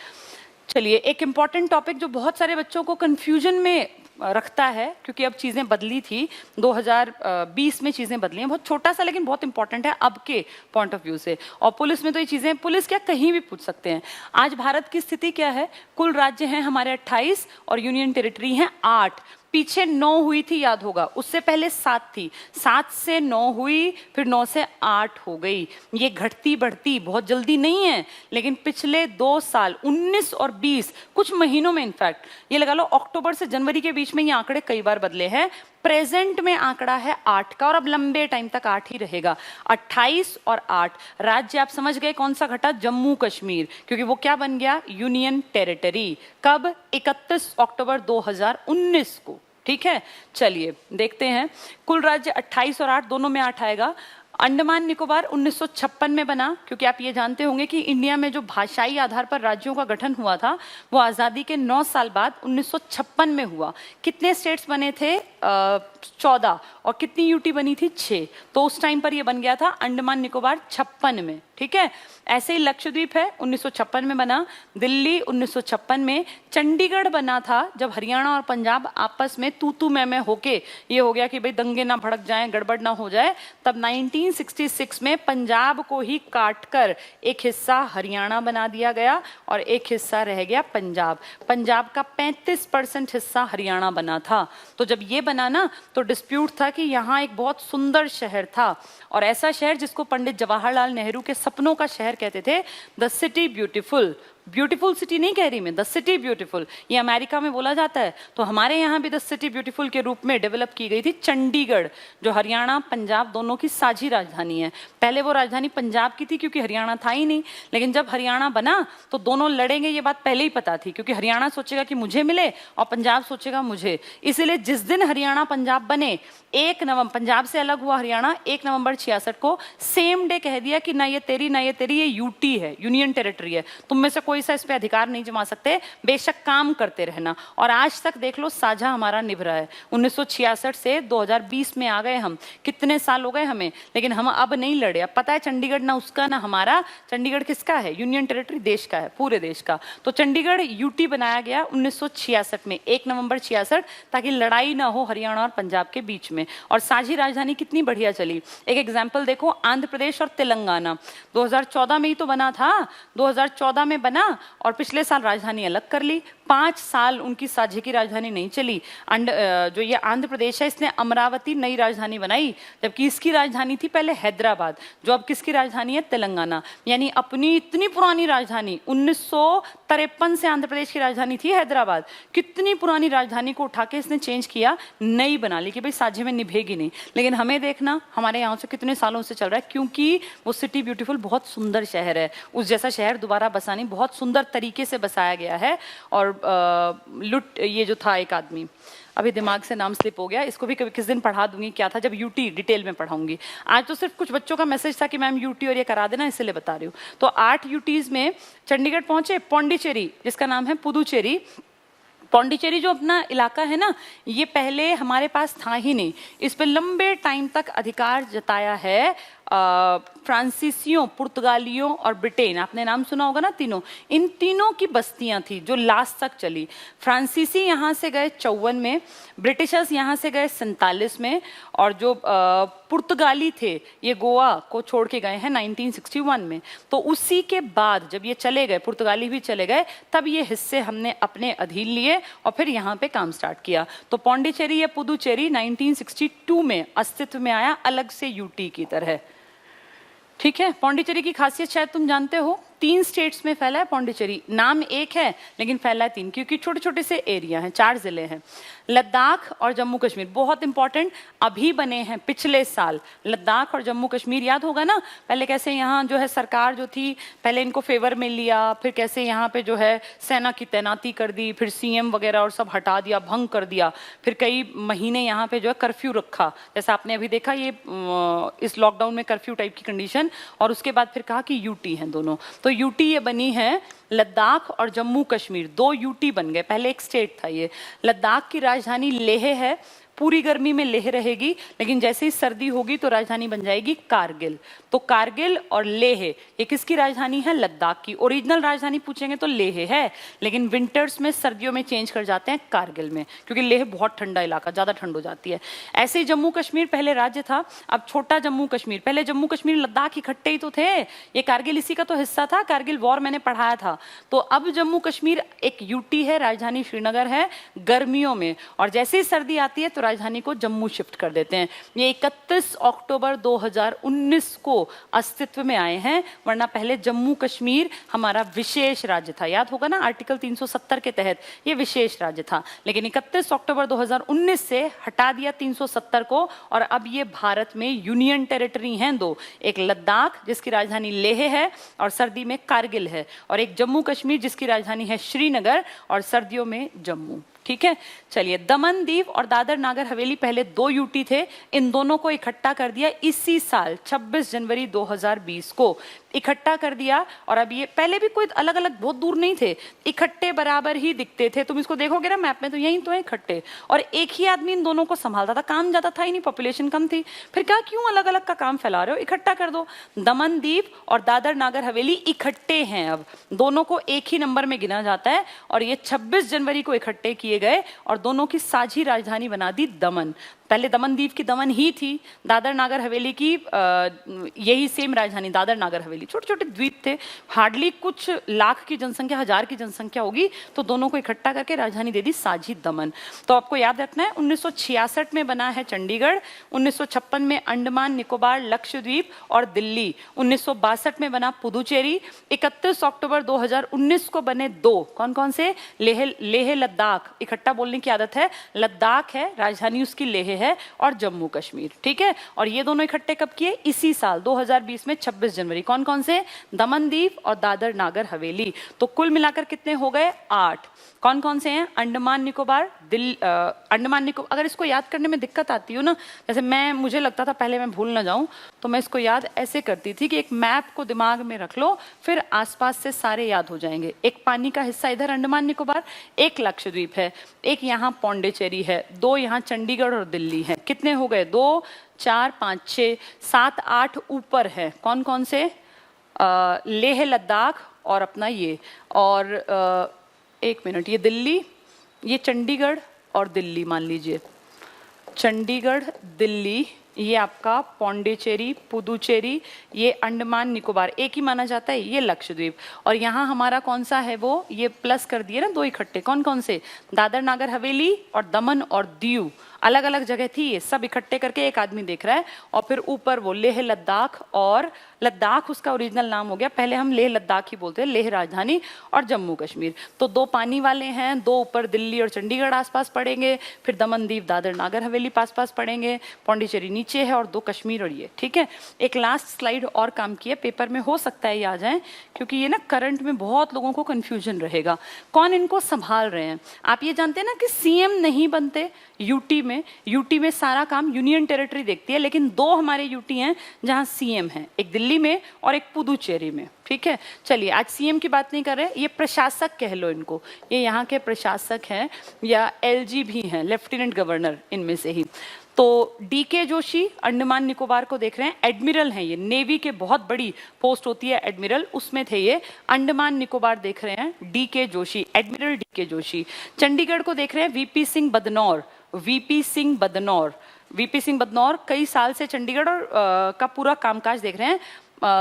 A: चलिए एक इंपॉर्टेंट टॉपिक जो बहुत सारे बच्चों को कंफ्यूजन में रखता है, क्योंकि अब चीजें बदली थी, 2020 में चीजें बदली हैं। बहुत छोटा सा लेकिन बहुत इंपॉर्टेंट है अब के पॉइंट ऑफ व्यू से। और पुलिस में तो ये चीजें, पुलिस क्या कहीं भी पूछ सकते हैं। आज भारत की स्थिति क्या है, कुल राज्य हैं हमारे 28 और यूनियन टेरिटरी हैं 8। पीछे 9 हुई थी, याद होगा, उससे पहले 7 थी, 7 से 9 हुई, फिर 9 से 8 हो गई। ये घटती बढ़ती बहुत जल्दी नहीं है, लेकिन पिछले 2 साल 19 और 20 कुछ महीनों में, इनफैक्ट ये लगा लो अक्टूबर से जनवरी के बीच में ये आंकड़े कई बार बदले हैं। प्रेजेंट में आंकड़ा है 8 का, और अब लंबे टाइम तक 8 ही रहेगा। 28 और 8 राज्य, आप समझ गए कौन सा घटा, जम्मू कश्मीर, क्योंकि वो क्या बन गया, यूनियन टेरिटरी। कब, 31 अक्टूबर 2019 को। ठीक है, चलिए देखते हैं। कुल राज्य 28 और 8 दोनों में 8 आएगा। अंडमान निकोबार 1956 में बना, क्योंकि आप ये जानते होंगे कि इंडिया में जो भाषाई आधार पर राज्यों का गठन हुआ था वो आज़ादी के 9 साल बाद 1956 में हुआ। कितने स्टेट्स बने थे, 14, और कितनी यूटी बनी थी, 6। तो उस टाइम पर ये बन गया था अंडमान निकोबार 56 में। ठीक है, ऐसे ही लक्षद्वीप है 1956 में बना। दिल्ली 1956 में। चंडीगढ़ बना था जब हरियाणा और पंजाब आपस में तू मैं होके ये हो गया कि भाई दंगे ना भड़क जाएं, गड़बड़ ना हो जाए, तब 1966 में पंजाब को ही काटकर एक हिस्सा हरियाणा बना दिया गया और एक हिस्सा रह गया पंजाब। पंजाब का 35% हिस्सा हरियाणा बना था। तो जब ये बना ना, तो डिस्प्यूट था कि यहाँ एक बहुत सुंदर शहर था, और ऐसा शहर जिसको पंडित जवाहरलाल नेहरू के सपनों का शहर कहते थे, the city beautiful. Beautiful city नहीं कह रही मैं, द सिटी ब्यूटीफुल, ये अमेरिका में बोला जाता है। तो हमारे यहाँ भी द सिटी ब्यूटीफुल के रूप में डेवलप की गई थी चंडीगढ़, जो हरियाणा पंजाब दोनों की साझी राजधानी है। पहले वो राजधानी पंजाब की थी क्योंकि हरियाणा था ही नहीं, लेकिन जब हरियाणा बना तो दोनों लड़ेंगे ये बात पहले ही पता थी, क्योंकि हरियाणा सोचेगा कि मुझे मिले और पंजाब सोचेगा मुझे। इसलिए जिस दिन हरियाणा पंजाब बने, 1 नवंबर, पंजाब से अलग हुआ हरियाणा 1 नवंबर 66 को, सेम डे कह दिया कि ना ये तेरी ना ये तेरी, ये यूटी है, यूनियन टेरिटरी है, तुम में से कोई कोई सा इस पे अधिकार नहीं जमा सकते, बेशक काम करते रहना। और आज तक देख लो साझा हमारा निभ रहा है। 1966 से 2020 में आ गए हम, कितने साल हो गए हमें, लेकिन हम अब नहीं लड़े। अब पता है चंडीगढ़ ना उसका ना हमारा, चंडीगढ़ किसका है? यूनियन टेरिटरी देश का है, पूरे देश का। तो चंडीगढ़ यूटी बनाया गया 1966 में, 1 नवंबर 66, ताकि लड़ाई ना हो हरियाणा और पंजाब के बीच में। और साझी राजधानी कितनी बढ़िया चली। एक एग्जाम्पल देखो, आंध्र प्रदेश और तेलंगाना 2014 में ही तो बना था, 2014 में बना और पिछले साल राजधानी अलग कर ली। 5 साल उनकी साझे की राजधानी नहीं चली। जो ये आंध्र प्रदेश है, इसने अमरावती नई राजधानी बनाई, जबकि इसकी राजधानी थी पहले हैदराबाद, जो अब किसकी राजधानी है? तेलंगाना। यानी अपनी इतनी पुरानी राजधानी 1953 से आंध्र प्रदेश की राजधानी थी हैदराबाद, कितनी पुरानी राजधानी को उठा के इसने चेंज किया, नई बना ली कि भाई साझे में निभेगी नहीं। लेकिन हमें देखना हमारे यहाँ से कितने सालों से चल रहा है, क्योंकि वो सिटी ब्यूटीफुल बहुत सुंदर शहर है। उस जैसा शहर दोबारा बसानी बहुत सुंदर तरीके से बसाया गया है। और लुट ये जो था एक आदमी, अभी दिमाग से नाम स्लिप हो गया, इसको भी कभी किस दिन पढ़ा दूंगी, क्या था, जब यूटी डिटेल में पढ़ाऊंगी। आज तो सिर्फ कुछ बच्चों का मैसेज था कि मैम यूटी और ये करा देना, इसलिए बता रही हूँ। तो 8 यूटीज में चंडीगढ़ पहुंचे, पौंडीचेरी जिसका नाम है पुदुचेरी। पौंडीचेरी जो अपना इलाका है ना, ये पहले हमारे पास था ही नहीं। इस पे लंबे टाइम तक अधिकार जताया है फ्रांसीसियों, पुर्तगालियों और ब्रिटेन। आपने नाम सुना होगा ना, तीनों, इन तीनों की बस्तियां थी जो लास्ट तक चली। फ्रांसीसी यहाँ से गए 54 में, ब्रिटिशर्स यहाँ से गए 47 में, और जो पुर्तगाली थे ये गोवा को छोड़ के गए हैं 1961 में। तो उसी के बाद जब ये चले गए, पुर्तगाली भी चले गए, तब ये हिस्से हमने अपने अधीन लिए और फिर यहाँ पे काम स्टार्ट किया। तो पौंडीचेरी या पुदुचेरी 1962 में अस्तित्व में आया, अलग से यूटी की तरह। ठीक है, पौंडीचेरी की खासियत शायद तुम जानते हो, 3 स्टेट्स में फैला है पौंडीचेरी। नाम एक है लेकिन फैला है 3, क्योंकि छोटे छोटे से एरिया हैं, 4 जिले हैं। लद्दाख और जम्मू कश्मीर बहुत इंपॉर्टेंट, अभी बने हैं पिछले साल। लद्दाख और जम्मू कश्मीर याद होगा ना, पहले कैसे यहाँ जो है सरकार जो थी, पहले इनको फेवर में लिया, फिर कैसे यहाँ पे जो है सेना की तैनाती कर दी, फिर सीएम वगैरह और सब हटा दिया, भंग कर दिया, फिर कई महीने यहाँ पे जो है कर्फ्यू रखा, जैसा आपने अभी देखा ये इस लॉकडाउन में कर्फ्यू टाइप की कंडीशन। और उसके बाद फिर कहा कि यूटी हैं दोनों। तो यूटी ये बनी है, लद्दाख और जम्मू कश्मीर 2 यूटी बन गए, पहले एक स्टेट था ये। लद्दाख की राजधानी लेह है, पूरी गर्मी में लेह रहेगी, लेकिन जैसे ही सर्दी होगी तो राजधानी बन जाएगी कारगिल। तो कारगिल और लेह ये किसकी राजधानी है? लद्दाख की। ओरिजिनल राजधानी पूछेंगे तो लेह है, लेकिन विंटर्स में, सर्दियों में चेंज कर जाते हैं कारगिल में, क्योंकि लेह बहुत ठंडा इलाका, ज्यादा ठंड हो जाती है। ऐसे ही जम्मू कश्मीर पहले राज्य था, अब छोटा जम्मू कश्मीर। पहले जम्मू कश्मीर लद्दाख इकट्ठे ही तो थे, ये कारगिल इसी का तो हिस्सा था, कारगिल वॉर मैंने पढ़ाया था। तो अब जम्मू कश्मीर एक यूटी है, राजधानी श्रीनगर है गर्मियों में, और जैसे ही सर्दी आती है तो राजधानी को जम्मू शिफ्ट कर देते हैं। ये 31 अक्टूबर 2019 को अस्तित्व में आए हैं, वरना पहले जम्मू कश्मीर हमारा विशेष राज्य था। याद होगा ना, आर्टिकल 370 के तहत ये विशेष राज्य था, लेकिन 31 अक्टूबर 2019 से हटा दिया 370 को, और अब ये भारत में यूनियन टेरिटरी हैं 2, एक लद्दाख जिसकी राजधानी लेह है और सर्दी में कारगिल है, और एक जम्मू कश्मीर जिसकी राजधानी है श्रीनगर और सर्दियों में जम्मू। ठीक है, चलिए, दमन दीव और दादर नागर हवेली पहले 2 यूटी थे, इन दोनों को इकट्ठा कर दिया इसी साल 26 जनवरी 2020 को इकट्ठा कर दिया। और अब ये पहले भी कोई अलग अलग बहुत दूर नहीं थे, इकट्ठे बराबर ही दिखते थे। तुम इसको देखोगे ना मैप में तो यही तो है इकट्ठे, और एक ही आदमी इन दोनों को संभालता था, काम ज्यादा था ही नहीं, पॉपुलेशन कम थी, फिर क्या क्यों अलग अलग का काम फैला रहे हो, इकट्ठा कर दो। दमन दीव और दादर नागर हवेली इकट्ठे हैं, अब दोनों को एक ही नंबर में गिना जाता है, और ये 26 जनवरी को इकट्ठे किए गए और दोनों की साझी राजधानी बना दी दमन। पहले दमन दीव की दमन ही थी, दादर नागर हवेली की यही सेम राजधानी दादर नागर हवेली। छोटे छोटे द्वीप थे, हार्डली कुछ लाख की जनसंख्या, 1000 की जनसंख्या होगी, तो दोनों को इकट्ठा करके राजधानी दे दी साझी दमन। तो आपको याद रखना है 1966 में बना है चंडीगढ़, 1956 में अंडमान निकोबार लक्षद्वीप और दिल्ली, 1962 में बना पुदुचेरी, 31 अक्टूबर 2019 को बने 2, कौन कौन से? लेह लद्दाख, इकट्ठा बोलने की आदत है, लद्दाख है राजधानी उसकी लेह है और जम्मू कश्मीर, ठीक है। और ये दोनों इकट्ठे कब किए? इसी साल 2020 में 26 जनवरी। कौन कौन से? दमन दीव और दादर नागर हवेली। तो कुल मिलाकर कितने हो गए? 8। कौन कौन से हैं? अंडमान निकोबार, अंडमान निकोबार। अगर इसको याद करने में दिक्कत आती हो ना, जैसे मुझे लगता था पहले मैं भूल ना जाऊं, तो मैं इसको याद ऐसे करती थी कि एक मैप को दिमाग में रख लो, फिर आसपास से सारे याद हो जाएंगे। एक पानी का हिस्सा इधर अंडमान निकोबार, एक लक्षद्वीप है, एक यहाँ पौंडीचेरी है, 2 यहाँ चंडीगढ़ और दिल्ली है। कितने हो गए? 2, 4, 5, 6, 7, 8 ऊपर है। कौन कौन से? लेह लद्दाख और अपना ये, और एक मिनट, ये दिल्ली, ये चंडीगढ़ और दिल्ली मान लीजिए, चंडीगढ़, दिल्ली, ये आपका पौंडीचेरी, पुदुचेरी, ये अंडमान निकोबार एक ही माना जाता है, ये लक्षद्वीप। और यहाँ हमारा कौन सा है? वो ये प्लस कर दिए ना 2 इकट्ठे। कौन कौन से? दादर नागर हवेली और दमन और दीव। अलग अलग जगह थी, ये सब इकट्ठे करके एक आदमी देख रहा है। और फिर ऊपर वो लेह लद्दाख, और लद्दाख उसका ओरिजिनल नाम हो गया, पहले हम लेह लद्दाख ही बोलते हैं, लेह राजधानी, और जम्मू कश्मीर। तो 2 पानी वाले हैं, 2 ऊपर दिल्ली और चंडीगढ़ आसपास पड़ेंगे, फिर दमन दीव दादर नागर हवेली पास पड़ेंगे, पौंडीचेरी नीचे है, और 2 कश्मीर और ये, ठीक है। एक लास्ट स्लाइड और काम किया, पेपर में हो सकता है ये आ जाए, क्योंकि ये ना करंट में बहुत लोगों को कंफ्यूजन रहेगा। कौन इनको संभाल रहे हैं? आप ये जानते हैं ना कि सीएम नहीं बनते यूटी में सारा काम यूनियन टेरिटरी देखती है, लेकिन 2 हमारे यूटी हैं जहां सीएम है, एक दिल्ली में और एक पुदुचेरी में, ठीक है। चलिए, आज सीएम की बात नहीं कर रहे, ये प्रशासक कह लो इनको, ये यहाँ के प्रशासक हैं या एलजी भी हैं, लेफ्टिनेंट गवर्नर इनमें से ही। तो डीके जोशी अंडमान निकोबार को देख रहे हैं, एडमिरल हैं ये, नेवी के बहुत बड़ी पोस्ट होती है एडमिरल, उसमें थे ये। अंडमान निकोबार देख रहे हैं DK Joshi, admiral DK Joshi. Chandigarh को देख रहे हैं वीपी सिंह बदनौर, वीपी सिंह बदनौर कई साल से चंडीगढ़ और का पूरा कामकाज देख रहे हैं,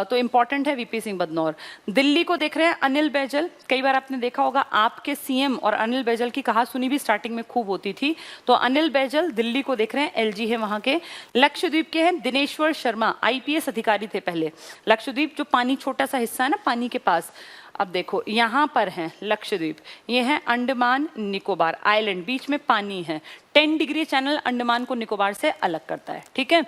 A: तो इंपॉर्टेंट है वीपी सिंह बदनौर। दिल्ली को देख रहे हैं अनिल बैजल, कई बार आपने देखा होगा आपके सीएम और अनिल बैजल की कहा सुनी भी स्टार्टिंग में खूब होती थी, तो अनिल बैजल दिल्ली को देख रहे हैं, एलजी है वहां के। लक्षद्वीप के हैं दिनेश्वर शर्मा, आईपीएस अधिकारी थे पहले। लक्षद्वीप जो पानी छोटा सा हिस्सा है ना पानी के पास, अब देखो यहाँ पर है लक्षद्वीप, ये है अंडमान निकोबार आइलैंड, बीच में पानी है। 10 डिग्री चैनल अंडमान को निकोबार से अलग करता है, ठीक है।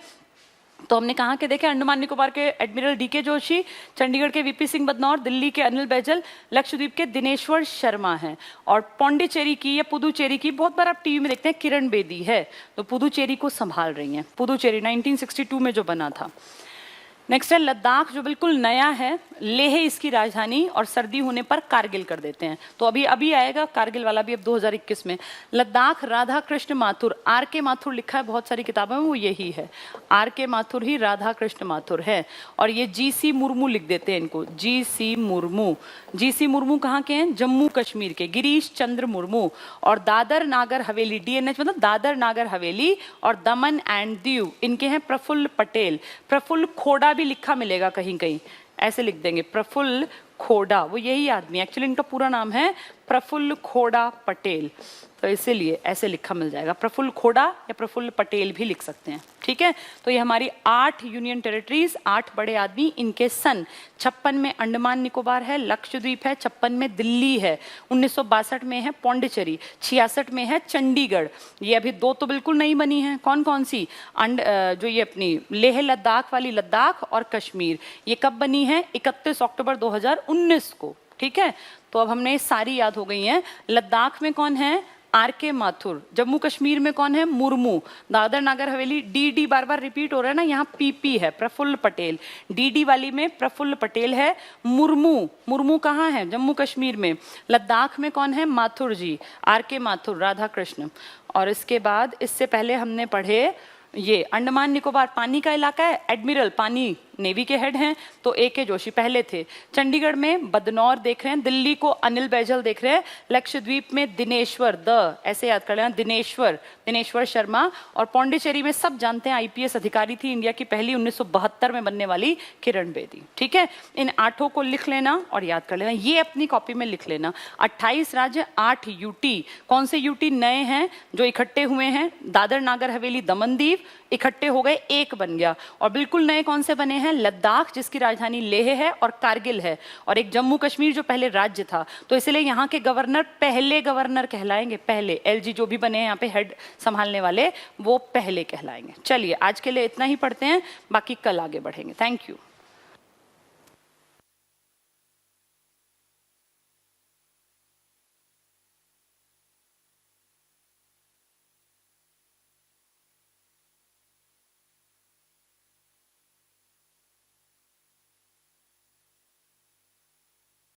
A: तो हमने कहा कि देखें, अंडमान निकोबार के एडमिरल डीके जोशी, चंडीगढ़ के वीपी सिंह बदनौर, दिल्ली के अनिल बैजल, लक्षद्वीप के दिनेश्वर शर्मा हैं, और पौंडीचेरी की या पुदुचेरी की बहुत बार आप टीवी में देखते हैं किरण बेदी है, तो पुदुचेरी को संभाल रही हैं। पुदुचेरी 1962 में जो बना था। नेक्स्ट है लद्दाख, जो बिल्कुल नया है, लेह इसकी राजधानी, और सर्दी होने पर कारगिल कर देते हैं। तो अभी आएगा कारगिल वाला भी अब 2021 में। लद्दाख राधा कृष्ण माथुर, आर के माथुर लिखा है बहुत सारी किताबों में, वो यही है, आर के माथुर ही राधा कृष्ण माथुर है। और ये जीसी मुर्मू लिख देते हैं इनको, जीसी मुर्मू कहाँ के हैं? जम्मू कश्मीर के, गिरीश चंद्र मुर्मू। और दादर नागर हवेली, डीएनएच मतलब दादर नागर हवेली, और दमन एंड दीव इनके हैं प्रफुल्ल पटेल। प्रफुल्ल खोड़ा भी लिखा मिलेगा कहीं कहीं, ऐसे लिख देंगे प्रफुल्ल खोड़ा, वो यही आदमी, एक्चुअली इनका पूरा नाम है प्रफुल्ल खोड़ा पटेल, तो इसीलिए ऐसे लिखा मिल जाएगा, प्रफुल्ल खोड़ा या प्रफुल्ल पटेल भी लिख सकते हैं, ठीक है। तो ये हमारी 8 यूनियन टेरिटरीज, 8 बड़े आदमी, इनके सन 56 में अंडमान निकोबार है, लक्षद्वीप है, 56 में दिल्ली है, 1962 में है पौंडीचेरी, 66 में है चंडीगढ़। ये अभी 2 तो बिल्कुल नहीं बनी है, कौन कौन सी? जो ये अपनी लेह लद्दाख वाली, लद्दाख और कश्मीर, ये कब बनी है? 31 अक्टूबर 2019 को, ठीक है। तो अब हमने सारी याद हो गई हैं। लद्दाख में कौन है? आर के माथुर। जम्मू कश्मीर में कौन है? मुर्मू। दादर नागर हवेली, डी बार बार रिपीट हो रहा है ना, यहाँ पीपी है, प्रफुल्ल पटेल। डी वाली में प्रफुल्ल पटेल है। मुर्मू कहाँ है? जम्मू कश्मीर में। लद्दाख में कौन है? माथुर जी, आर के माथुर, राधा कृष्ण। और इसके बाद इससे पहले हमने पढ़े ये अंडमान निकोबार पानी का इलाका है, एडमिरल पानी नेवी के हेड हैं, तो ए.के. जोशी पहले थे। चंडीगढ़ में बदनौर देख रहे हैं, दिल्ली को अनिल बैजल देख रहे हैं, लक्षद्वीप में दिनेश्वर, ऐसे याद कर लेना, दिनेश्वर शर्मा। और पौंडीचेरी में सब जानते हैं आईपीएस अधिकारी थी, इंडिया की पहली 1972 में बनने वाली किरण बेदी, ठीक है। इन 8 को लिख लेना और याद कर लेना, ये अपनी कॉपी में लिख लेना। 28 राज्य, 8 यूटी। कौन से यूटी नए हैं जो इकट्ठे हुए हैं? दादर नागर हवेली, दमन दीव, इकट्ठे हो गए, एक बन गया। और बिल्कुल नए कौन से बने हैं? लद्दाख जिसकी राजधानी लेह है और कारगिल है, और एक जम्मू कश्मीर जो पहले राज्य था। तो इसलिए यहाँ के गवर्नर पहले गवर्नर कहलाएंगे, पहले। एलजी जो भी बने हैं यहाँ पे हेड संभालने वाले, वो पहले कहलाएंगे। चलिए आज के लिए इतना ही पढ़ते हैं, बाकी कल आगे बढ़ेंगे। Thank you.